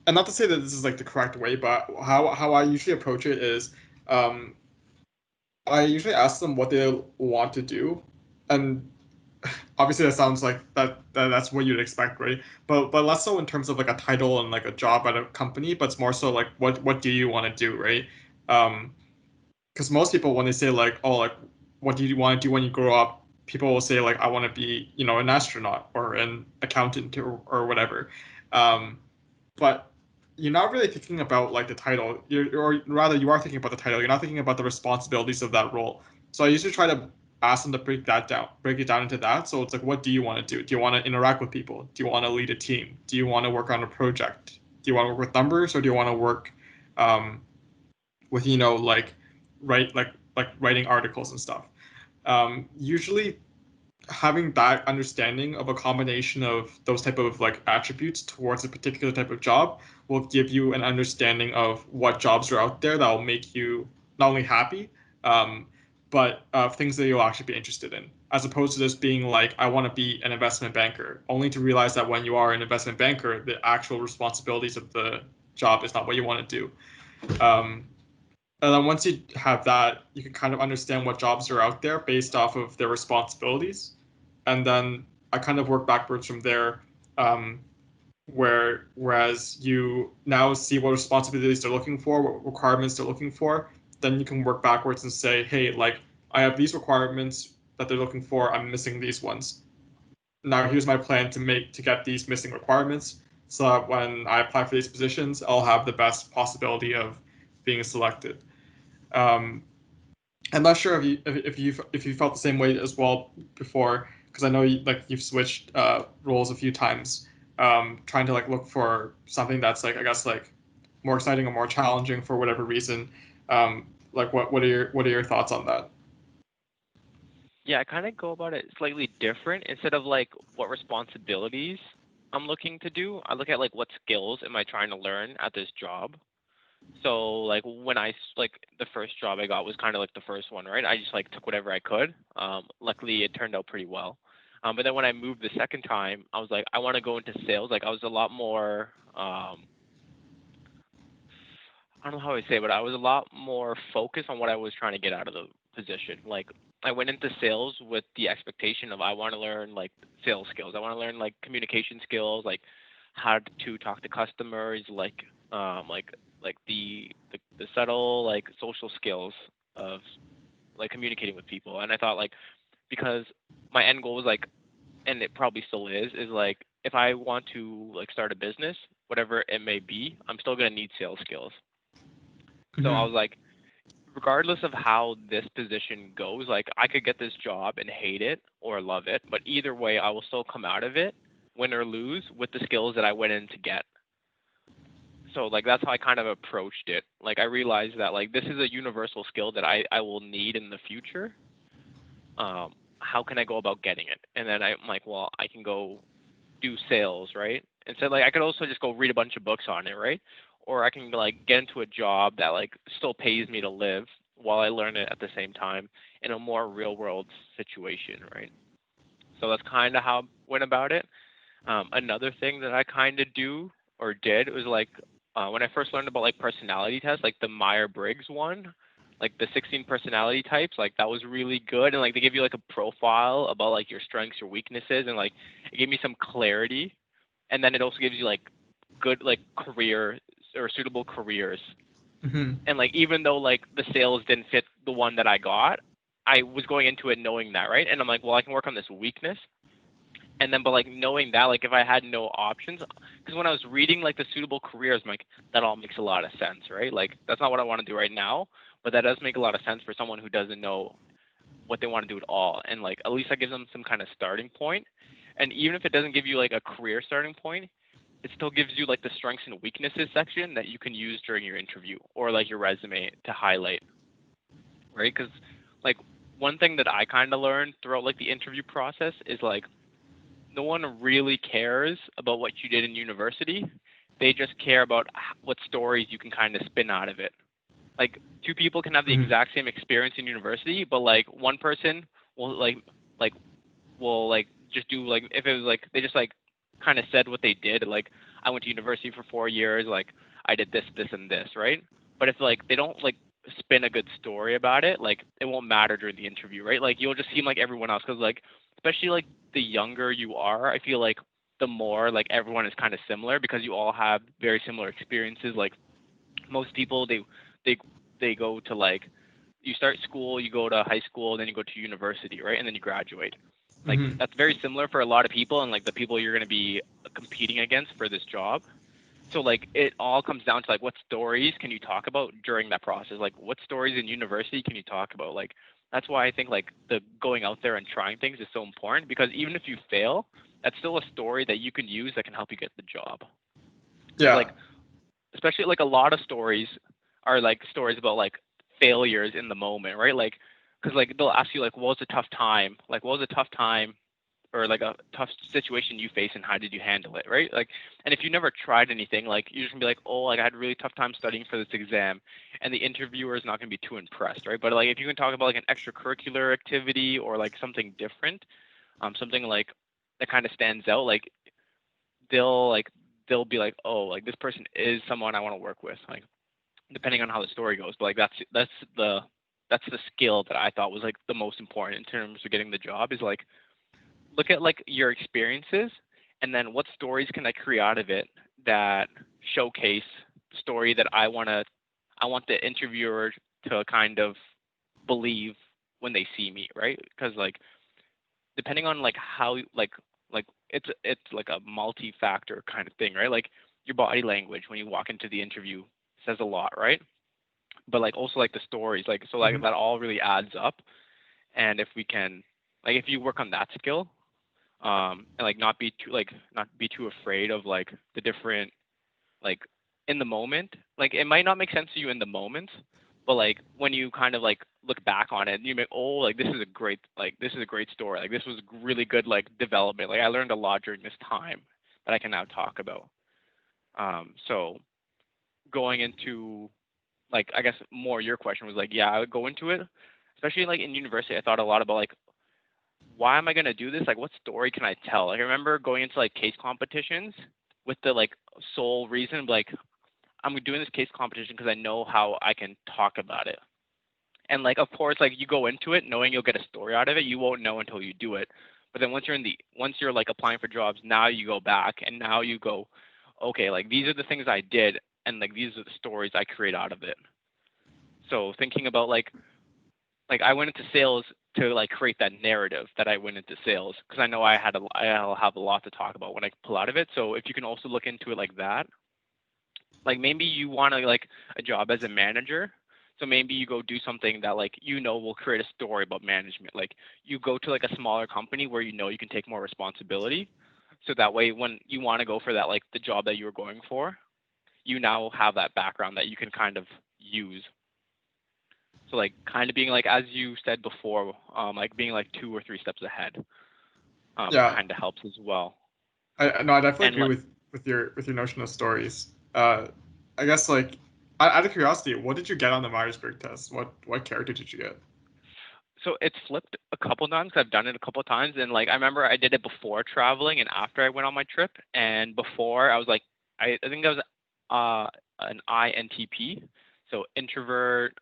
Speaker 1: and not to say that this is like the correct way, but how I usually approach it is, um, I usually ask them what they want to do, and obviously that sounds like that's what you'd expect, right? But less so in terms of like a title and like a job at a company, but it's more so like what do you want to do, right? Um, because most people when they say like oh like what do you want to do when you grow up, people will say like I want to be an astronaut or an accountant or whatever. Um, but you're not really thinking about like the title. Or rather, you are thinking about the title. You're not thinking about the responsibilities of that role. So I usually try to ask them to break it down into that. So it's like, what do you want to do? Do you want to interact with people? Do you want to lead a team? Do you want to work on a project? Do you want to work with numbers, or do you want to work um, with like writing articles and stuff? Usually having that understanding of a combination of those type of like attributes towards a particular type of job will give you an understanding of what jobs are out there that will make you not only happy, um, but things that you'll actually be interested in, as opposed to just being like, I want to be an investment banker, only to realize that when you are an investment banker, the actual responsibilities of the job is not what you want to do. And then once you have that, you can kind of understand what jobs are out there based off of their responsibilities. And then I kind of work backwards from there, um, whereas you now see what responsibilities they're looking for, what requirements they're looking for, then you can work backwards and say, hey, like I have these requirements that they're looking for, I'm missing these ones. Now here's my plan to get these missing requirements so that when I apply for these positions, I'll have the best possibility of being selected. Um, I'm not sure if you felt the same way as well before, because I know you've switched roles a few times, trying to like look for something that's like I guess like more exciting or more challenging for whatever reason. Like what are your thoughts on that?
Speaker 3: Yeah, I kind of go about it slightly different. Instead of like what responsibilities I'm looking to do, I look at like what skills am I trying to learn at this job. So like when like the first job I got was kind of like the first one, right? I just like took whatever I could. Luckily it turned out pretty well. But then when I moved the second time, I was like, I want to go into sales. Like I was a lot more, I don't know how I say, it, but I was a lot more focused on what I was trying to get out of the position. Like I went into sales with the expectation of I want to learn like sales skills. I want to learn like communication skills, like how to talk to customers, like um like like the subtle like social skills. of like communicating with people. And I thought like because my end goal was like, and it probably still is like if I want to like start a business, whatever it may be, I'm still gonna need sales skills. So I
Speaker 1: Hmm.
Speaker 3: was like, regardless of how this position goes, like I could get this job and hate it or love it, but either way, I will still come out of it, win or lose, with the skills that I went in to get. So like that's how I kind of approached it. Like I realized that like this is a universal skill that I will need in the future. How can I go about getting it? And then I'm like, well, I can go do sales, right? And so like I could also just go read a bunch of books on it, right? Or I can like get into a job that like still pays me to live while I learn it at the same time in a more real world situation, right? So that's kind of how I went about it. Another thing that I kind of do or did was like when I first learned about like personality tests, like the Meyer Briggs one, like the 16 personality types, like that was really good. And like they give you like a profile about like your strengths, your weaknesses, and like it gave me some clarity. And then it also gives you like good like career or suitable careers.
Speaker 1: Hmm.
Speaker 3: And like even though like the sales didn't fit the one that I got, I was going into it knowing that, right? And I'm like, well, I can work on this weakness, and then but like knowing that like if I had no options, because when I was reading like the suitable careers, I'm like that all makes a lot of sense, right? Like that's not what I want to do right now, but that does make a lot of sense for someone who doesn't know what they want to do at all. And like at least that gives them some kind of starting point. And even if it doesn't give you like a career starting point, it still gives you like the strengths and weaknesses section that you can use during your interview or like your resume to highlight, right? Because like one thing that I kind of learned throughout like the interview process is like no one really cares about what you did in university. They just care about what stories you can kind of spin out of it. Like two people can have the
Speaker 1: Hmm.
Speaker 3: exact same experience in university, but like one person will like will like just do like if it was like they just like kind of said what they did. Like I went to university for 4 years. Like I did this, this, and this, right? But if like they don't like spin a good story about it, like it won't matter during the interview, right? Like you'll just seem like everyone else because like especially like the younger you are, I feel like the more like everyone is kind of similar because you all have very similar experiences. Like most people they they go to like you start school, you go to high school, then you go to university, right? And then you graduate. Like
Speaker 1: Hmm.
Speaker 3: that's very similar for a lot of people and like the people you're going to be competing against for this job. So like it all comes down to like what stories can you talk about during that process? Like what stories in university can you talk about? Like that's why I think like the going out there and trying things is so important because even if you fail, that's still a story that you can use that can help you get the job. Because
Speaker 1: Yeah.
Speaker 3: like especially like a lot of stories are like stories about like failures in the moment, right? Like, because like they'll ask you like, what was a tough time? Like, what was a tough time or like a tough situation you face and how did you handle it, right? Like, and if you never tried anything, like you're just gonna be like, oh, like I had a really tough time studying for this exam, and the interviewer is not gonna be too impressed, right? But like if you can talk about like an extracurricular activity or like something different, something like that kind of stands out, like they'll like they'll be like, oh, like this person is someone I want to work with, like depending on how the story goes. But like that's the skill that I thought was like the most important in terms of getting the job is like look at like your experiences and then what stories can I create out of it that showcase the story that I want the interviewer to kind of believe when they see me, right? Because like depending on like how like it's like a multi-factor kind of thing, right? Like your body language when you walk into the interview says a lot, right? But like also like the stories, like so like
Speaker 1: Hmm.
Speaker 3: that all really adds up. And if we can like if you work on that skill, and like not be too afraid of like the different like in the moment. Like it might not make sense to you in the moment, but like when you kind of like look back on it, you make oh like this is a great story. Like this was really good like development. Like I learned a lot during this time that I can now talk about. So going into like I guess more your question was like yeah I would go into it, especially like in university. I thought a lot about like why am I gonna do this? Like what story can I tell? Like I remember going into like case competitions with the like sole reason like I'm doing this case competition because I know how I can talk about it. And like of course like you go into it knowing you'll get a story out of it. You won't know until you do it. But then once you're like applying for jobs, now you go back and now you go, okay, like these are the things I did and like these are the stories I create out of it. So thinking about like like I went into sales to like create that narrative that I went into sales because I know I'll have a lot to talk about when I pull out of it. So if you can also look into it like that, like maybe you want to like a job as a manager. So maybe you go do something that like will create a story about management. Like you go to like a smaller company where you can take more responsibility. So that way when you want to go for that like the job that you were going for, you now have that background that you can kind of use. So like kind of being like as you said before, like being like 2 or 3 steps ahead,
Speaker 1: Yeah,
Speaker 3: kind of helps as well.
Speaker 1: I no, I definitely
Speaker 3: And
Speaker 1: agree
Speaker 3: like
Speaker 1: with your notion of stories. I guess like out of curiosity, what did you get on the Myers-Briggs test? What character did you get?
Speaker 3: so it's flipped a couple times. I've done it a couple times, and like I remember I did it before traveling and after I went on my trip. And before I was like, I think I was an INTP, so introvert,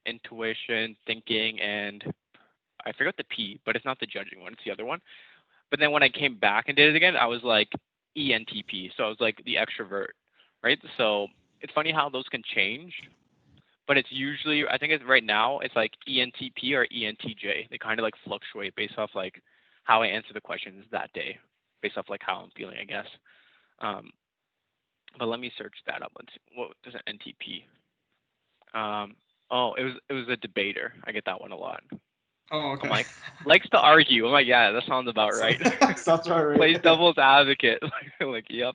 Speaker 3: intuition, thinking, and I forgot the P, but it's not the judging one; it's the other one. But then when I came back and did it again, I was like ENTP, so I was like the extrovert, right? So it's funny how those can change, but it's usually I think it's right now it's like ENTP or ENTJ. They kind of like fluctuate based off like how I answer the questions that day, based off like how I'm feeling, I guess. Um, but let me search that up. Let's see. What does an NTP? Um, oh, it was a debater. I get that one a lot.
Speaker 1: Oh,
Speaker 3: I'm
Speaker 1: okay.
Speaker 3: like likes to argue. I'm like, yeah, that sounds about
Speaker 1: So,
Speaker 3: right.
Speaker 1: sounds right,
Speaker 3: Plays
Speaker 1: right?
Speaker 3: devil's advocate. Like, yep.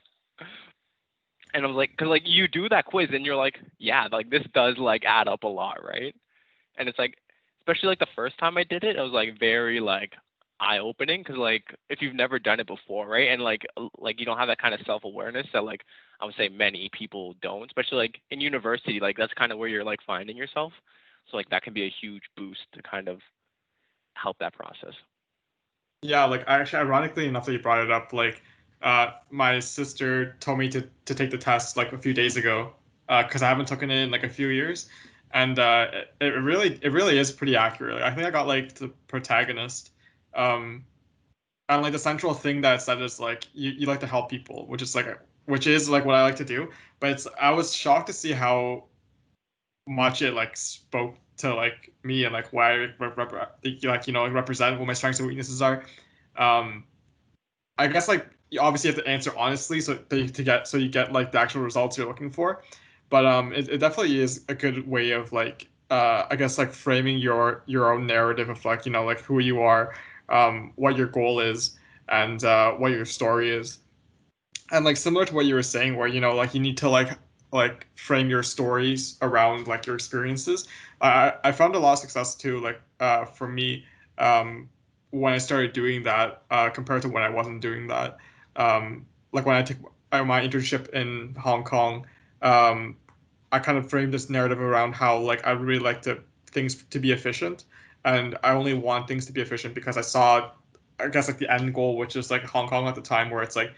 Speaker 3: And I was like, because like you do that quiz and you're like, yeah, like this does like add up a lot, right? And it's like, especially like the first time I did it, it was like very like eye opening because like if you've never done it before, right? And like you don't have that kind of self awareness that like I would say many people don't, especially like in university, like that's kind of where you're like finding yourself. So like that can be a huge boost to kind of help that process.
Speaker 1: Yeah, like actually, ironically enough that you brought it up, like my sister told me to take the test like a few days ago, because I haven't taken it in like a few years, and it really is pretty accurate. Like, I think I got like the protagonist, um, and like the central thing that it said is like you like to help people, which is like what I like to do. But I was shocked to see how much it like spoke to like me and like why I like like represent what my strengths and weaknesses are. Um, I guess like you obviously have to answer honestly so you get like the actual results you're looking for. But it definitely is a good way of like I guess like framing your own narrative of like like who you are, what your goal is, and what your story is. And like similar to what you were saying, where like you need to like frame your stories around like your experiences. I found a lot of success too, like for me, when I started doing that compared to when I wasn't doing that. Like when I took my internship in Hong Kong, um, I kind of framed this narrative around how like I really like to things to be efficient, and I only want things to be efficient because I saw, I guess like the end goal, which is like Hong Kong at the time, where it's like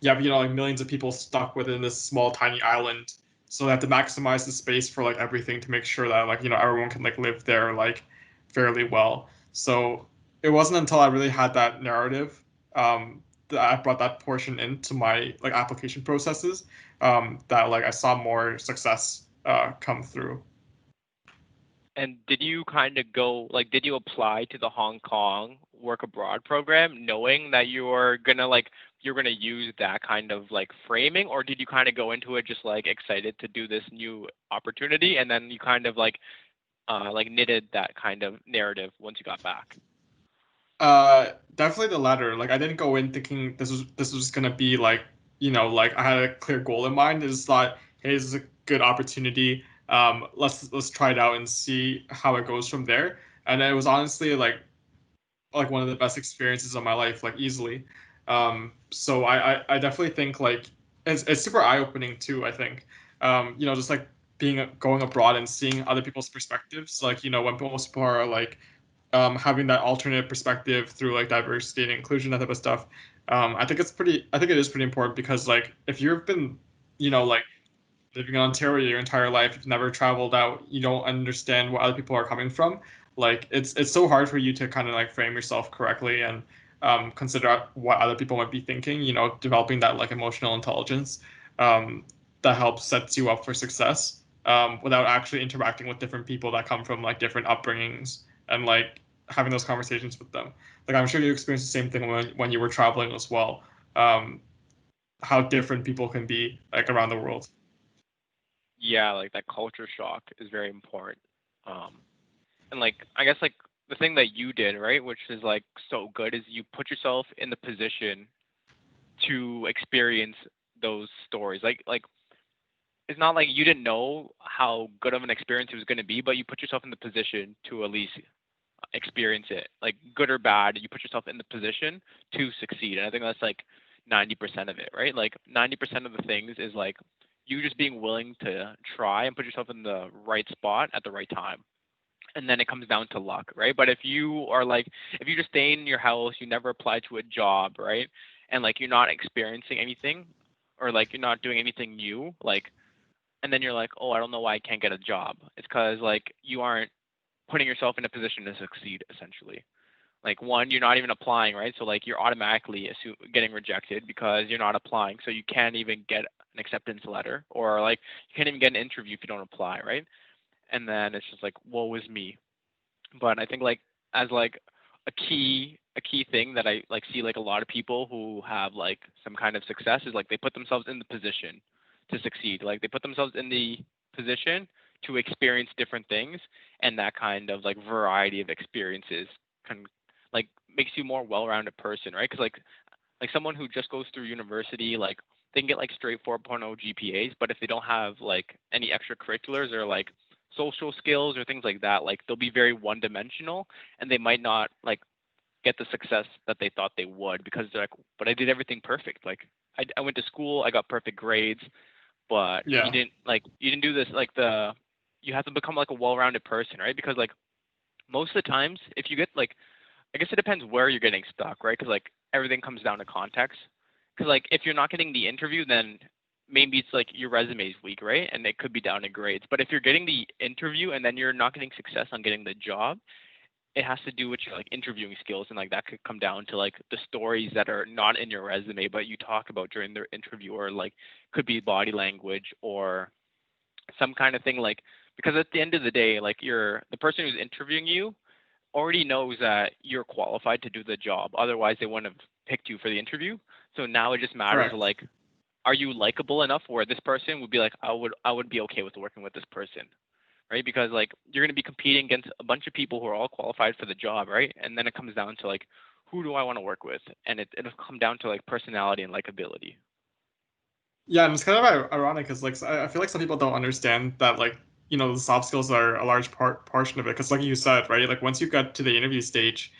Speaker 1: you have like millions of people stuck within this small tiny island, so they have to maximize the space for like everything to make sure that like everyone can like live there like fairly well. So it wasn't until I really had that narrative, that I brought that portion into my like application processes, that like I saw more success come through.
Speaker 3: And did you kind of go like did you apply to the Hong Kong work abroad program knowing that you're gonna use that kind of like framing, or did you kind of go into it just like excited to do this new opportunity and then you kind of like knitted that kind of narrative once you got back?
Speaker 1: Definitely the latter. Like I didn't go in thinking this was just gonna be like like I had a clear goal in mind. I just thought, hey, this is a good opportunity. Let's try it out and see how it goes from there. And it was honestly like one of the best experiences of my life, like easily. So I definitely think like it's super eye opening too. I think just like going abroad and seeing other people's perspectives. Like when most people are like having that alternate perspective through like diversity and inclusion, that type of stuff. I think it is pretty important because like if you've been, like living in Ontario your entire life, you've never traveled out, you don't understand what other people are coming from. Like it's so hard for you to kind of like frame yourself correctly and consider what other people might be thinking. Developing that like emotional intelligence, um, that helps sets you up for success. without actually interacting with different people that come from like different upbringings and like having those conversations with them. Like I'm sure you experienced the same thing when you were traveling as well. Um, how different people can be like around the world.
Speaker 3: Yeah, like that culture shock is very important. Um, and like I guess like the thing that you did, right, which is like so good, is you put yourself in the position to experience those stories. Like it's not like you didn't know how good of an experience it was going to be, but you put yourself in the position to at least experience it, like good or bad. You put yourself in the position to succeed, and I think that's like 90% of it, right? Like 90% of the things is like you just being willing to try and put yourself in the right spot at the right time, and then it comes down to luck, right? But if you are like, if you just stay in your house, you never apply to a job, right? And like you're not experiencing anything, or like you're not doing anything new, like, and then you're like, oh, I don't know why I can't get a job. It's because like you aren't putting yourself in a position to succeed, essentially. Like one, you're not even applying, right? So like you're automatically getting rejected because you're not applying. So you can't even get an acceptance letter, or like you can't even get an interview if you don't apply, right? And then it's just like, woe is me. But I think like as like a key thing that I like see like a lot of people who have like some kind of success is like they put themselves in the position to succeed. Like they put themselves in the position to experience different things, and that kind of like variety of experiences can like makes you more well-rounded person, right? Because like someone who just goes through university, like they can get like straight 4.0 GPAs, but if they don't have like any extracurriculars or like social skills or things like that, like they'll be very one-dimensional, and they might not like get the success that they thought they would because they're like, but I did everything perfect. Like I went to school, I got perfect grades, but
Speaker 1: Yeah,
Speaker 3: you didn't do this like the you have to become like a well-rounded person, right? Because like most of the times, if you get like I guess it depends where you're getting stuck, right? Because like everything comes down to context. Because like if you're not getting the interview, then maybe it's like your resume is weak, right? And it could be down to grades. But if you're getting the interview and then you're not getting success on getting the job, it has to do with your like interviewing skills, and like that could come down to like the stories that are not in your resume but you talk about during the interview, or like could be body language or some kind of thing, like because at the end of the day, like you're the person who's interviewing you already knows that you're qualified to do the job. Otherwise, they wouldn't have picked you for the interview. So now it just matters
Speaker 1: correct.
Speaker 3: like, are you likable enough where this person would be like, I would be okay with working with this person, right? Because like you're going to be competing against a bunch of people who are all qualified for the job, right? And then it comes down to like, who do I want to work with? And it'll come down to like personality and likability.
Speaker 1: Yeah, and it's kind of ironic because like I feel like some people don't understand that like the soft skills are a large portion of it because like you said, right, like once you get to the interview stage,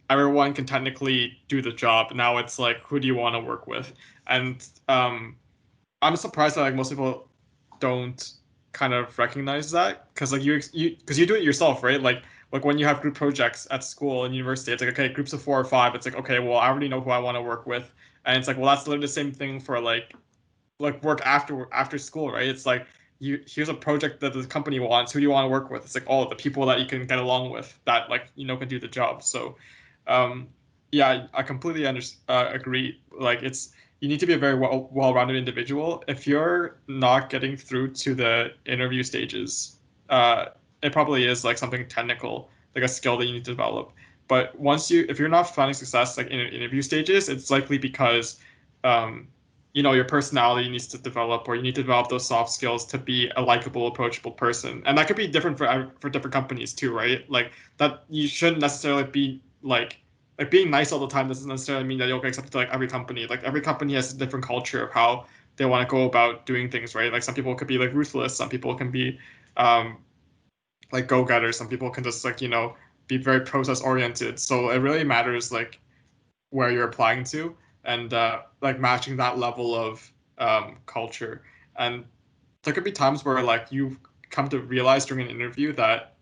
Speaker 1: everyone can technically do the job. Now it's like who do you want to work with? And I'm surprised that like most people don't kind of recognize that because like you do it yourself, right? Like when you have group projects at school and university, it's like okay, groups of 4 or 5. It's like okay, well I already know who I want to work with, and it's like well that's literally the same thing for like work after school, right? It's like here's a project that the company wants. Who do you want to work with? It's like all the people that you can get along with that like can do the job. So, um, yeah, I completely agree. Like it's you need to be a very well-rounded individual. If you're not getting through to the interview stages, uh, it probably is like something technical, like a skill that you need to develop. But if you're not finding success like in interview stages, it's likely because um, your personality needs to develop, or you need to develop those soft skills to be a likable, approachable person. And that could be different for different companies too, right? Like that you shouldn't necessarily be like being nice all the time doesn't necessarily mean that you'll get accepted to like every company. Like every company has a different culture of how they want to go about doing things, right? Like some people could be like ruthless, some people can be um like go-getters, some people can just like, be very process oriented. So it really matters like where you're applying to and like matching that level of culture. And there could be times where like you've come to realize during an interview that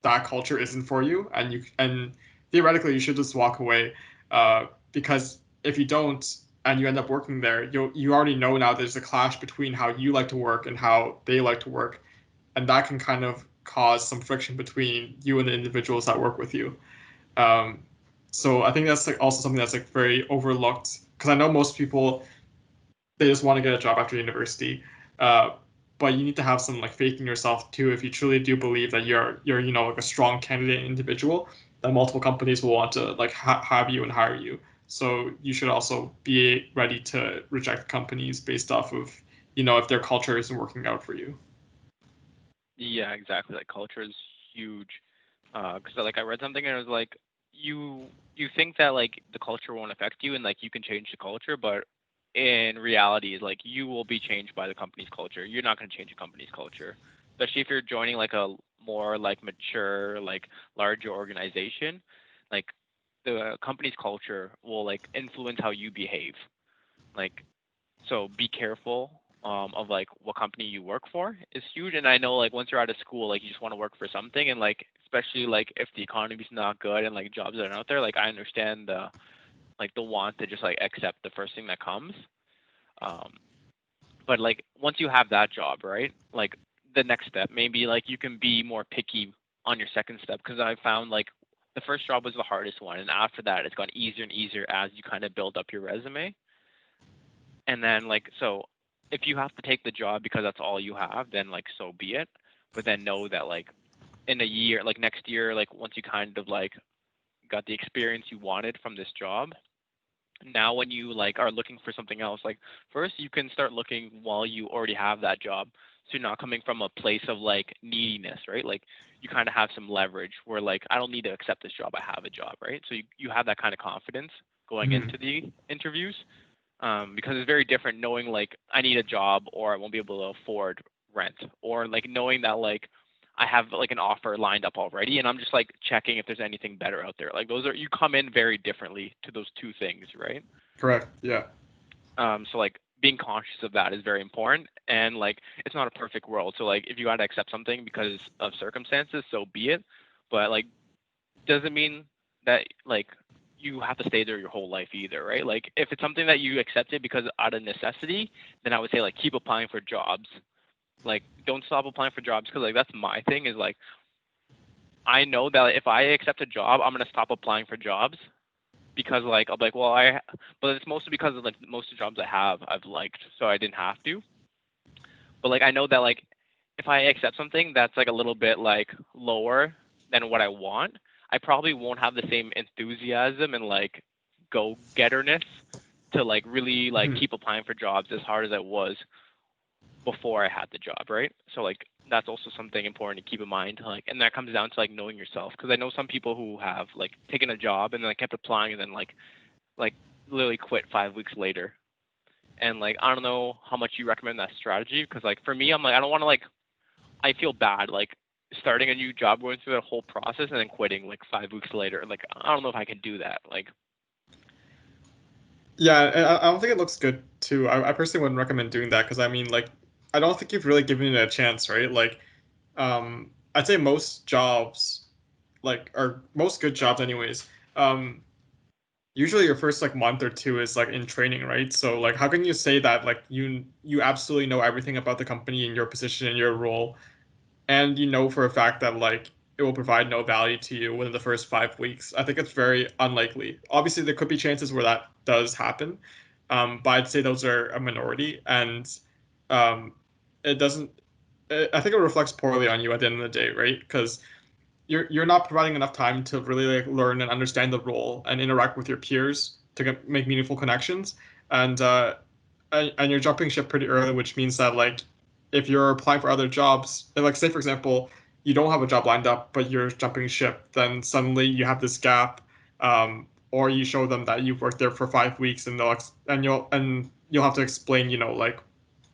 Speaker 1: that culture isn't for you, and theoretically you should just walk away because if you don't and you end up working there, you already know now there's a clash between how you like to work and how they like to work, and that can kind of cause some friction between you and the individuals that work with you. um, so I think that's like also something that's like very overlooked because I know most people they just want to get a job after university. Uh, but you need to have some like faith in yourself too. If you truly do believe that you're like a strong candidate individual, then multiple companies will want to like have you and hire you. So you should also be ready to reject companies based off of if their culture isn't working out for you.
Speaker 3: Yeah, exactly. Like culture is huge. Because like I read something and it was like you think that like the culture won't affect you and like you can change the culture, but in reality, is like you will be changed by the company's culture. You're not going to change a company's culture, especially if you're joining like a more like mature, like larger organization. Like the company's culture will like influence how you behave. Like so be careful of like what company you work for is huge. And I know like once you're out of school, like you just want to work for something, and like especially like if the economy's not good and like jobs aren't out there, like I understand the want to just like accept the first thing that comes. Um, but like once you have that job, right? Like the next step, maybe like you can be more picky on your second step, because I found like the first job was the hardest one, and after that, it's gotten easier and easier as you kind of build up your resume. And then like so if you have to take the job because that's all you have, then like so be it. But then know that like in a year, like next year, like once you kind of like got the experience you wanted from this job, now when you like are looking for something else, like first you can start looking while you already have that job, so you're not coming from a place of like neediness, right? Like you kind of have some leverage where like I don't need to accept this job, I have a job, right? So you have that kind of confidence going
Speaker 1: Mm-hmm.
Speaker 3: into the interviews. Because it's very different knowing like I need a job or I won't be able to afford rent, or like knowing that like I have like an offer lined up already and I'm just like checking if there's anything better out there. Like those are, you come in very differently to those two things, right?
Speaker 1: Correct. Yeah.
Speaker 3: So like being conscious of that is very important, and like it's not a perfect world. So like if you got to accept something because of circumstances, so be it. But like doesn't mean that like you have to stay there your whole life either, right? Like if it's something that you accepted because out of necessity, then I would say like keep applying for jobs. Like don't stop applying for jobs, because like that's my thing is like I know that if I accept a job, I'm gonna stop applying for jobs, because like I'm like, well but it's mostly because of like most of the jobs I have I've liked, so I didn't have to. But like I know that like if I accept something that's like a little bit like lower than what I want, I probably won't have the same enthusiasm and like go getterness to like really like
Speaker 1: Mm-hmm.
Speaker 3: keep applying for jobs as hard as I was before I had the job, right? So like that's also something important to keep in mind. Like, and that comes down to like knowing yourself, because I know some people who have like taken a job and then like kept applying and then like literally quit 5 weeks later. And like I don't know how much you recommend that strategy, because like for me, I'm like I don't want to like I feel bad like starting a new job, going through that whole process and then quitting like 5 weeks later. Like I don't know if I can do that. Like
Speaker 1: Yeah, and I don't think it looks good too. I personally wouldn't recommend doing that because I mean, like, I don't think you've really given it a chance, right? Like, I'd say most jobs, like, or most good jobs, anyways. Usually your first like month or two is like in training, right? So like, how can you say that like you absolutely know everything about the company and your position and your role, and you know for a fact that like it will provide no value to you within the first 5 weeks? I think it's very unlikely. Obviously, there could be chances where that does happen, but I'd say those are a minority, and um, it doesn't. I think it reflects poorly on you at the end of the day, right? Because you're not providing enough time to really like learn and understand the role and interact with your peers to make meaningful connections, and and you're jumping ship pretty early, which means that like if you're applying for other jobs, like say for example, you don't have a job lined up, but you're jumping ship, then suddenly you have this gap, or you show them that you've worked there for 5 weeks, and you'll have to explain, like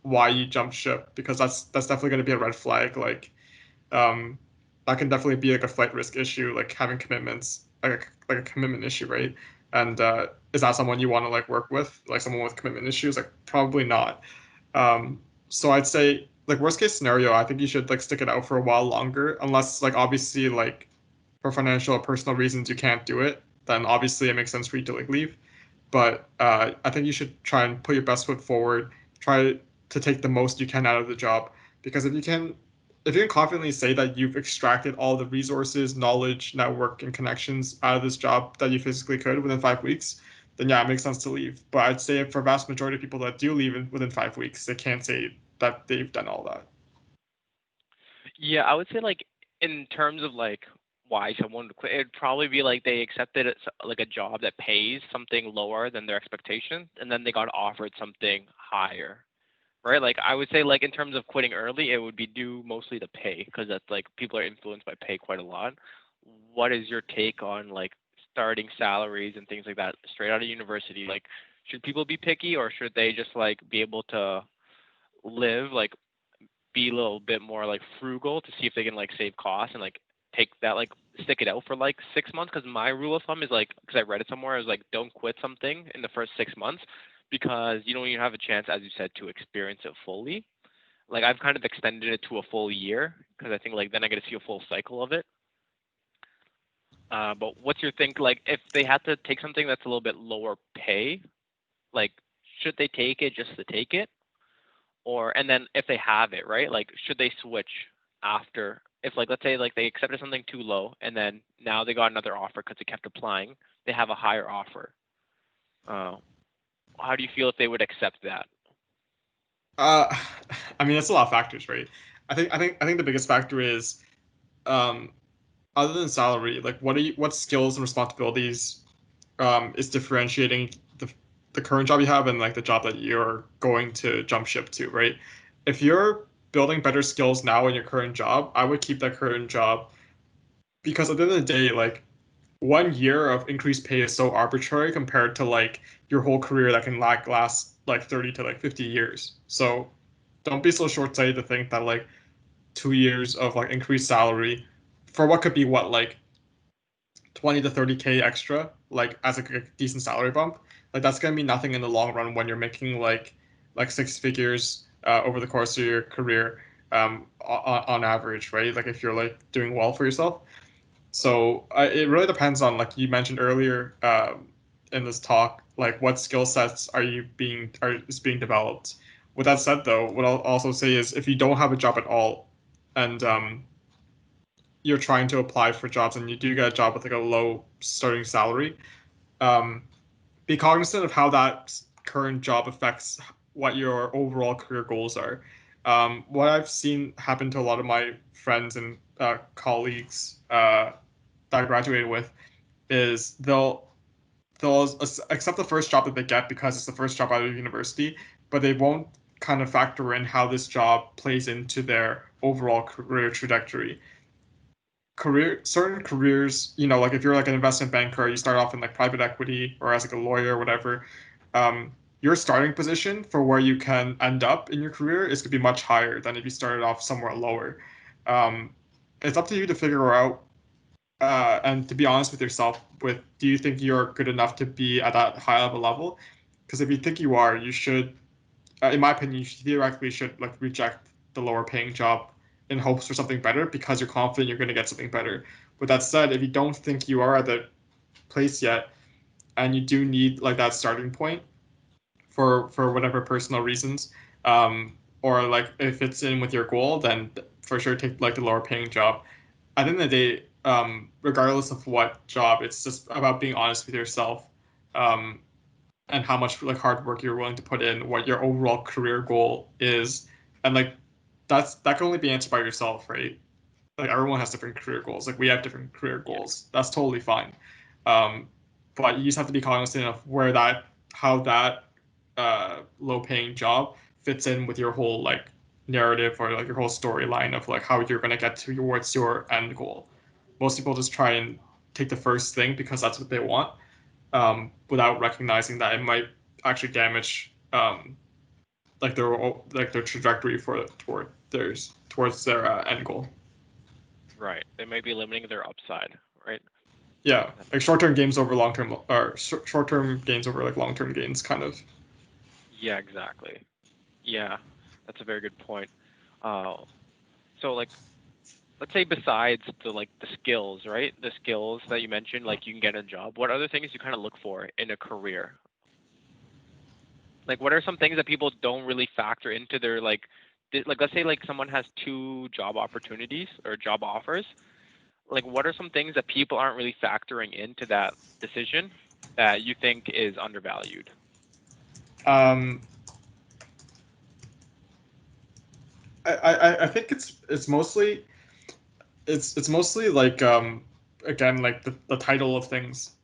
Speaker 1: why you jumped ship, because that's definitely going to be a red flag. Like um, that can definitely be like a flight risk issue, like having commitments, like a commitment issue, right? And is that someone you want to like work with, like someone with commitment issues? Like probably not. So I'd say like worst case scenario, I think you should like stick it out for a while longer, unless like obviously like for financial or personal reasons you can't do it. Then obviously it makes sense for you to like leave. But I think you should try and put your best foot forward. Try to take the most you can out of the job, because if you can confidently say that you've extracted all the resources, knowledge, network, and connections out of this job that you physically could within 5 weeks, then yeah, it makes sense to leave. But I'd say for vast majority of people that do leave within 5 weeks, they can't say that they've done all that.
Speaker 3: Yeah, I would say like in terms of like why someone would quit, it'd probably be like they accepted like a job that pays something lower than their expectations, and then they got offered something higher, right? Like I would say like in terms of quitting early, it would be due mostly to pay because that's like people are influenced by pay quite a lot. What is your take on like starting salaries and things like that straight out of university? Like should people be picky or should they just like be able to live like be a little bit more like frugal to see if they can like save costs and like take that like stick it out for like 6 months? Because my rule of thumb is like, because I read it somewhere, is like don't quit something in the first 6 months because you don't even have a chance, as you said, to experience it fully. Like I've kind of extended it to a full year because I think like then I get to see a full cycle of it. But what's your think like if they had to take something that's a little bit lower pay, like should they take it just to take it? Or and then if they have it, right? Like should they switch after if like let's say like they accepted something too low and then now they got another offer because they kept applying, they have a higher offer. Uh, how do you feel if they would accept that?
Speaker 1: Uh, I mean, it's a lot of factors, right? I think the biggest factor is, um, other than salary, like what skills and responsibilities is differentiating the current job you have and like the job that you're going to jump ship to, right? If you're building better skills now in your current job, I would keep that current job because at the end of the day, like 1 year of increased pay is so arbitrary compared to like your whole career that can like last like 30 to like 50 years. So don't be so short-sighted to think that like 2 years of like increased salary for what could be what like 20 to 30K extra, like as a decent salary bump, like that's gonna be nothing in the long run when you're making like six figures over the course of your career, on average, right? Like if you're like doing well for yourself. So it really depends on, like you mentioned earlier, in this talk, like what skill sets are is being developed. With that said, though, what I'll also say is if you don't have a job at all, and you're trying to apply for jobs and you do get a job with like a low starting salary, um, be cognizant of how that current job affects what your overall career goals are. What I've seen happen to a lot of my friends and colleagues that I graduated with is they'll accept the first job that they get because it's the first job out of university, but they won't kind of factor in how this job plays into their overall career trajectory. Certain careers, like if you're like an investment banker, you start off in like private equity or as like a lawyer or whatever. Your starting position for where you can end up in your career is going to be much higher than if you started off somewhere lower. Um, it's up to you to figure out, and to be honest with yourself, with do you think you're good enough to be at that high of a level? Because if you think you are, you should, in my opinion, you theoretically should like reject the lower paying job in hopes for something better because you're confident you're going to get something better. With that said, if you don't think you are at the place yet and you do need like that starting point for whatever personal reasons, or like if it's in with your goal, then for sure take like the lower paying job. At the end of the day, regardless of what job, it's just about being honest with yourself, um, and how much like hard work you're willing to put in, what your overall career goal is, and like that can only be answered by yourself, right? Like everyone has different career goals. Like we have different career
Speaker 3: Yeah.
Speaker 1: goals. That's totally fine. Um, but you just have to be cognizant of where that how that low paying job fits in with your whole like narrative or like your whole storyline of like how you're gonna get towards your end goal. Most people just try and take the first thing because that's what they want, without recognizing that it might actually damage, like their trajectory for towards their end goal.
Speaker 3: Right. They may be limiting their upside, right?
Speaker 1: Yeah,
Speaker 3: That
Speaker 1: like
Speaker 3: makes
Speaker 1: short
Speaker 3: sense.
Speaker 1: term gains over long term, or short term gains over like long term gains, kind of.
Speaker 3: Yeah, exactly. Yeah, that's a very good point. Uh, so like let's say besides the skills, right? The skills that you mentioned, like you can get a job. What other things you kind of look for in a career? Like, what are some things that people don't really factor into their like, like let's say like someone has two job opportunities or job offers. Like, what are some things that people aren't really factoring into that decision that you think is undervalued?
Speaker 1: Um, I think it's mostly it's mostly like again like the title of things.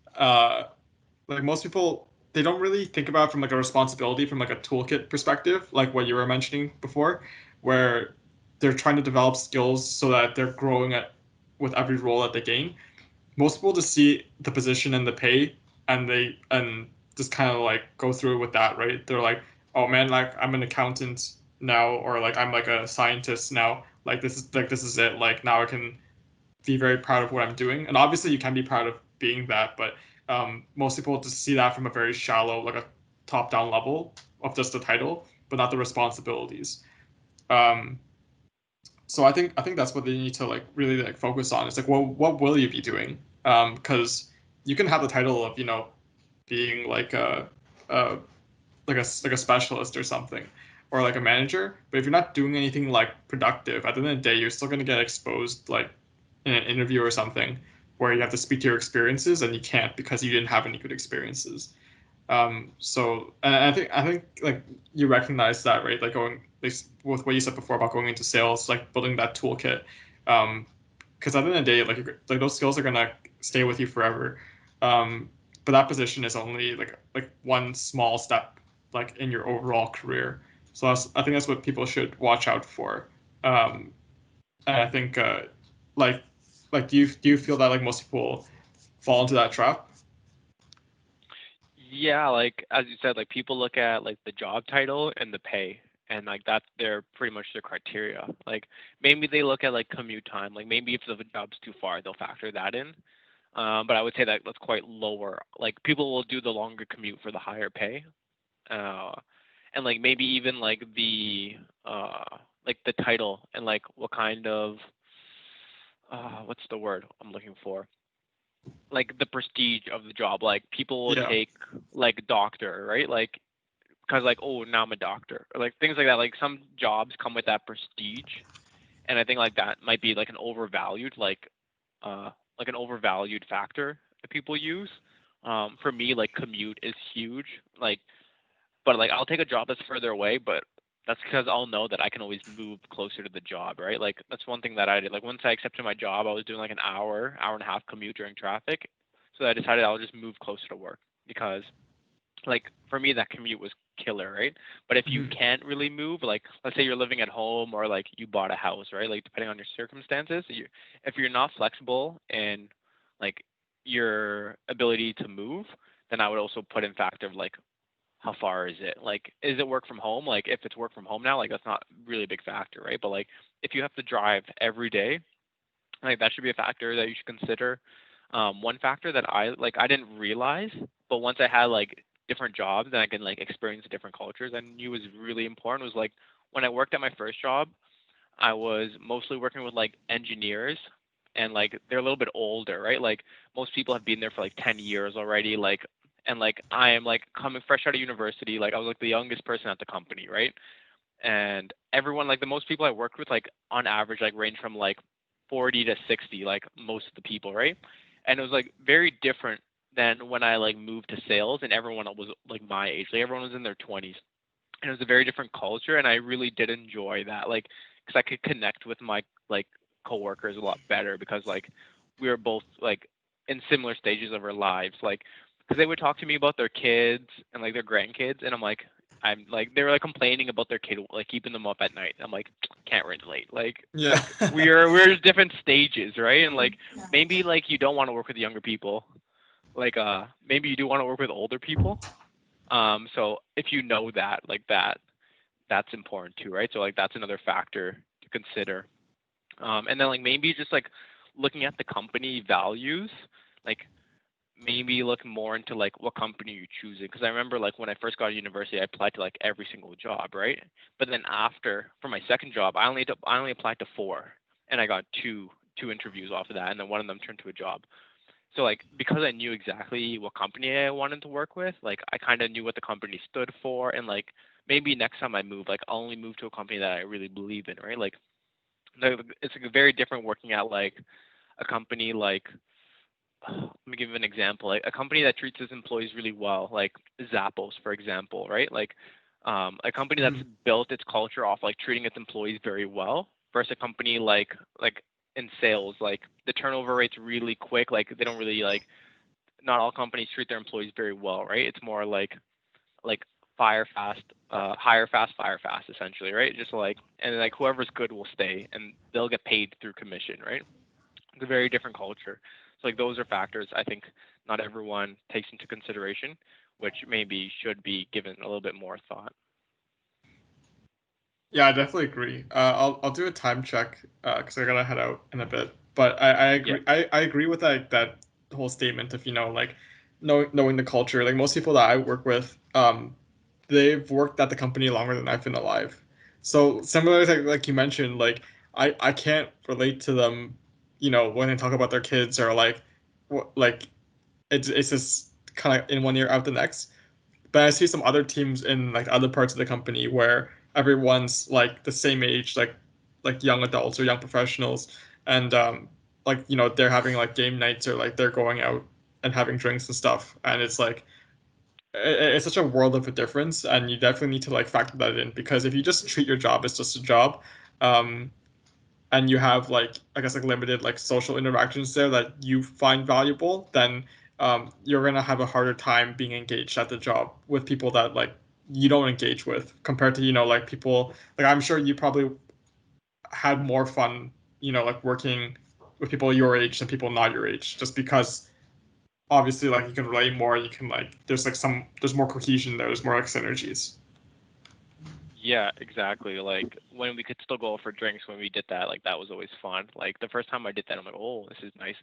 Speaker 1: Like most people they don't really think about it from like a responsibility from like a toolkit perspective, like what you were mentioning before, where they're trying to develop skills so that they're growing at with every role that they gain. Most people just see the position and the pay and just kind of like go through with that, right? They're like, oh man, like I'm an accountant now, or like I'm like a scientist now. This is it. Like now I can be very proud of what I'm doing. And obviously, you can be proud of being that, but most people just see that from a very shallow, like a top-down level of just the title, but not the responsibilities. Um, so I think that's what they need to like really like focus on. It's like, well, what will you be doing? Because you can have the title of being a like a specialist or something, or like a manager. But if you're not doing anything like productive, at the end of the day, you're still gonna get exposed like in an interview or something where you have to speak to your experiences and you can't because you didn't have any good experiences. So and I think like you recognize that, right? Like going like, with what you said before about going into sales, like building that toolkit. Because at the end of the day, like those skills are gonna stay with you forever. But that position is only like one small step like in your overall career. So I think that's what people should watch out for. Um, and I think like do you feel that like most people fall into that trap?
Speaker 3: Yeah, like as you said, like people look at like the job title and the pay, and like that's their pretty much their criteria. Like maybe they look at like commute time. Like maybe if the job's too far, they'll factor that in. But I would say that that's quite lower. Like people will do the longer commute for the higher pay, uh, and like maybe even like the title and like what kind of what's the word I'm looking for? Like the prestige of the job. Like people will
Speaker 1: Yeah.
Speaker 3: take like doctor, right? Like because like oh now I'm a doctor or like things like that. Like some jobs come with that prestige, and I think like that might be like an overvalued factor that people use. For me, like commute is huge. Like, but like I'll take a job that's further away, but that's because I'll know that I can always move closer to the job, right? Like that's one thing that I did. Like once I accepted my job, I was doing like an hour and a half commute during traffic, so I decided I'll just move closer to work because like for me that commute was killer, right? But if you
Speaker 1: Mhm.
Speaker 3: can't really move, like let's say you're living at home or like you bought a house, right? Like depending on your circumstances, if you're not flexible and like your ability to move, then I would also put in factor of like how far is it? Like is it work from home? Like if it's work from home now, like that's not really a big factor, right? But like if you have to drive every day, like that should be a factor that you should consider. One factor that I didn't realize, but once I had like different jobs and I can like experience different cultures, I knew was really important was like when I worked at my first job, I was mostly working with like engineers and like they're a little bit older, right? Like most people have been there for like 10 years already, like and like I am like coming fresh out of university, like I was like the youngest person at the company, right? And everyone like the most people I worked with like on average like range from like 40 to 60 like most of the people, right? And it was like very different than when I like moved to sales and everyone was like my age, like everyone was in their 20s, and it was a very different culture, and I really did enjoy that like because I could connect with my like coworkers a lot better because like we were both like in similar stages of our lives, like because they would talk to me about their kids and like their grandkids, and I'm like they were like complaining about their kid like keeping them up at night. I'm like can't relate.
Speaker 1: Yeah.
Speaker 3: Like we're at different stages, right? And like maybe like you don't want to work with younger people. Like maybe you do want to work with older people. So if you know that like that's important too, right? So like that's another factor to consider. And then like maybe just like looking at the company values, like maybe look more into like what company you're choosing because I remember like when I first got to university I applied to like every single job, right? But then after for my second job I only applied to four and I got two interviews off of that and then one of them turned to a job. So like because I knew exactly what company I wanted to work with, like I kind of knew what the company stood for and like maybe next time I move like I'll only move to a company that I really believe in, right? Like it's like very different working at like a company like let me give you an example. Like a company that treats its employees really well, like Zappos, for example, right? Like a company that's
Speaker 1: Mhm.
Speaker 3: built its culture off like treating its employees very well, versus a company like in sales, like the turnover rate's really quick. Like they don't really like, not all companies treat their employees very well, right? It's more like fire fast, hire fast, fire fast, essentially, right? Just like, and like whoever's good will stay, and they'll get paid through commission, right? It's a very different culture. So like those are factors I think not everyone takes into consideration, which maybe should be given a little bit more thought.
Speaker 1: Yeah, I definitely agree. I'll do a time check because I gotta head out in a bit. But I
Speaker 3: Yeah.
Speaker 1: agree. I agree with that whole statement of like knowing the culture. Like most people that I work with, they've worked at the company longer than I've been alive. So similar to like you mentioned, like I can't relate to them, when they talk about their kids or like what like it's just kind of in one ear out the next. But I see some other teams in like other parts of the company where everyone's like the same age, like young adults or young professionals, and like they're having like game nights or like they're going out and having drinks and stuff, and it's like it's such a world of a difference, and you definitely need to like factor that in because if you just treat your job as just a job, um, and you have like I guess like limited like social interactions there that you find valuable, then you're gonna have a harder time being engaged at the job with people that like you don't engage with compared to like people like I'm sure you probably had more fun like working with people your age than people not your age just because obviously like you can relate more you can like there's more cohesion there's more like synergies.
Speaker 3: Yeah, exactly. Like when we could still go for drinks when we did that, like that was always fun. Like the first time I did that, I'm like, oh, this is nice.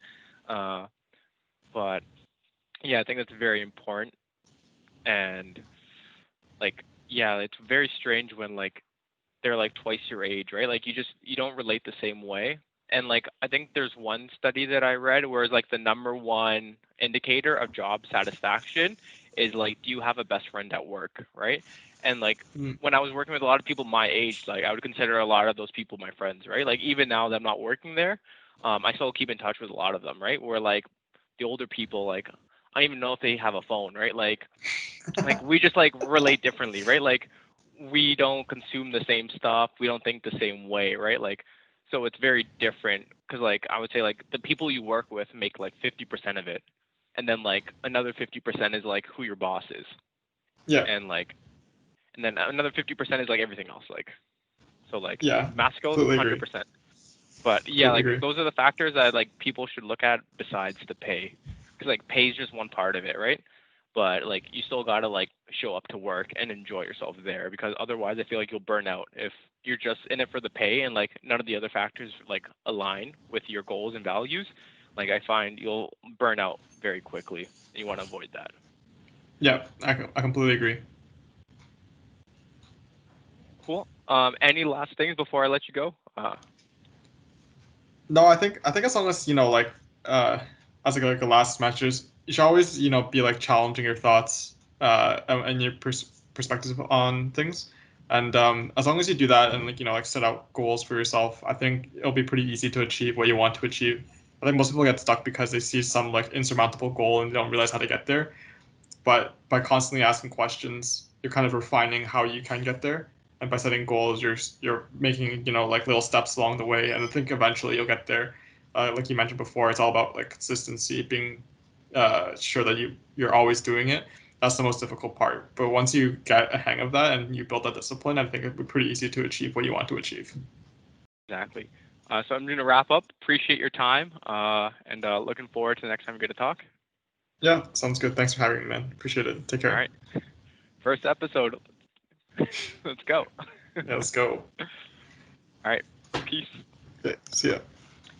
Speaker 3: Uh, but yeah, I think that's very important. And like, yeah, it's very strange when like they're like twice your age, right? Like you don't relate the same way. And like I think there's one study that I read where it's like the number one indicator of job satisfaction is like, do you have a best friend at work, right? And like
Speaker 1: Mm.
Speaker 3: when I was working with a lot of people my age, like I would consider a lot of those people my friends, right? Like even now that I'm not working there, I still keep in touch with a lot of them, right? Where like the older people, like I don't even know if they have a phone, right? Like we just like relate differently, right? Like we don't consume the same stuff, we don't think the same way, right? Like so it's very different because like I would say like the people you work with make like 50% of it, and then like another 50% is like who your boss is,
Speaker 1: Yeah,
Speaker 3: and like and then another 50% is like everything else, like so like
Speaker 1: yeah,
Speaker 3: math skills
Speaker 1: completely agree.
Speaker 3: 100%. But yeah,
Speaker 1: Completely
Speaker 3: like
Speaker 1: agree.
Speaker 3: those are the factors that like people should look at besides the pay, because like pay is just one part of it, right? But like you still gotta like show up to work and enjoy yourself there, because otherwise I feel like you'll burn out if you're just in it for the pay and like none of the other factors like align with your goals and values. Like I find you'll burn out very quickly, and you want to avoid that.
Speaker 1: Yeah, I completely agree.
Speaker 3: Cool. Any last things before I let you go?
Speaker 1: No, I think as long as like uh as like a last matches, you should always be like challenging your thoughts and your perspectives on things, and as long as you do that and like like set out goals for yourself, I think it'll be pretty easy to achieve what you want to achieve. I think most people get stuck because they see some like insurmountable goal and they don't realize how to get there. But by constantly asking questions, you're kind of refining how you can get there. And by setting goals, you're making like little steps along the way, and I think eventually you'll get there. Like you mentioned before, it's all about like consistency, being sure that you're always doing it. That's the most difficult part. But once you get a hang of that and you build that discipline, I think it'll be pretty easy to achieve what you want to achieve.
Speaker 3: Exactly. So I'm going to wrap up. Appreciate your time, and looking forward to the next time we get to talk.
Speaker 1: Yeah, sounds good. Thanks for having me, man. Appreciate it. Take
Speaker 3: All
Speaker 1: care.
Speaker 3: right. First episode. Let's go.
Speaker 1: Yeah, let's go.
Speaker 3: All right. Peace.
Speaker 1: Okay, see ya.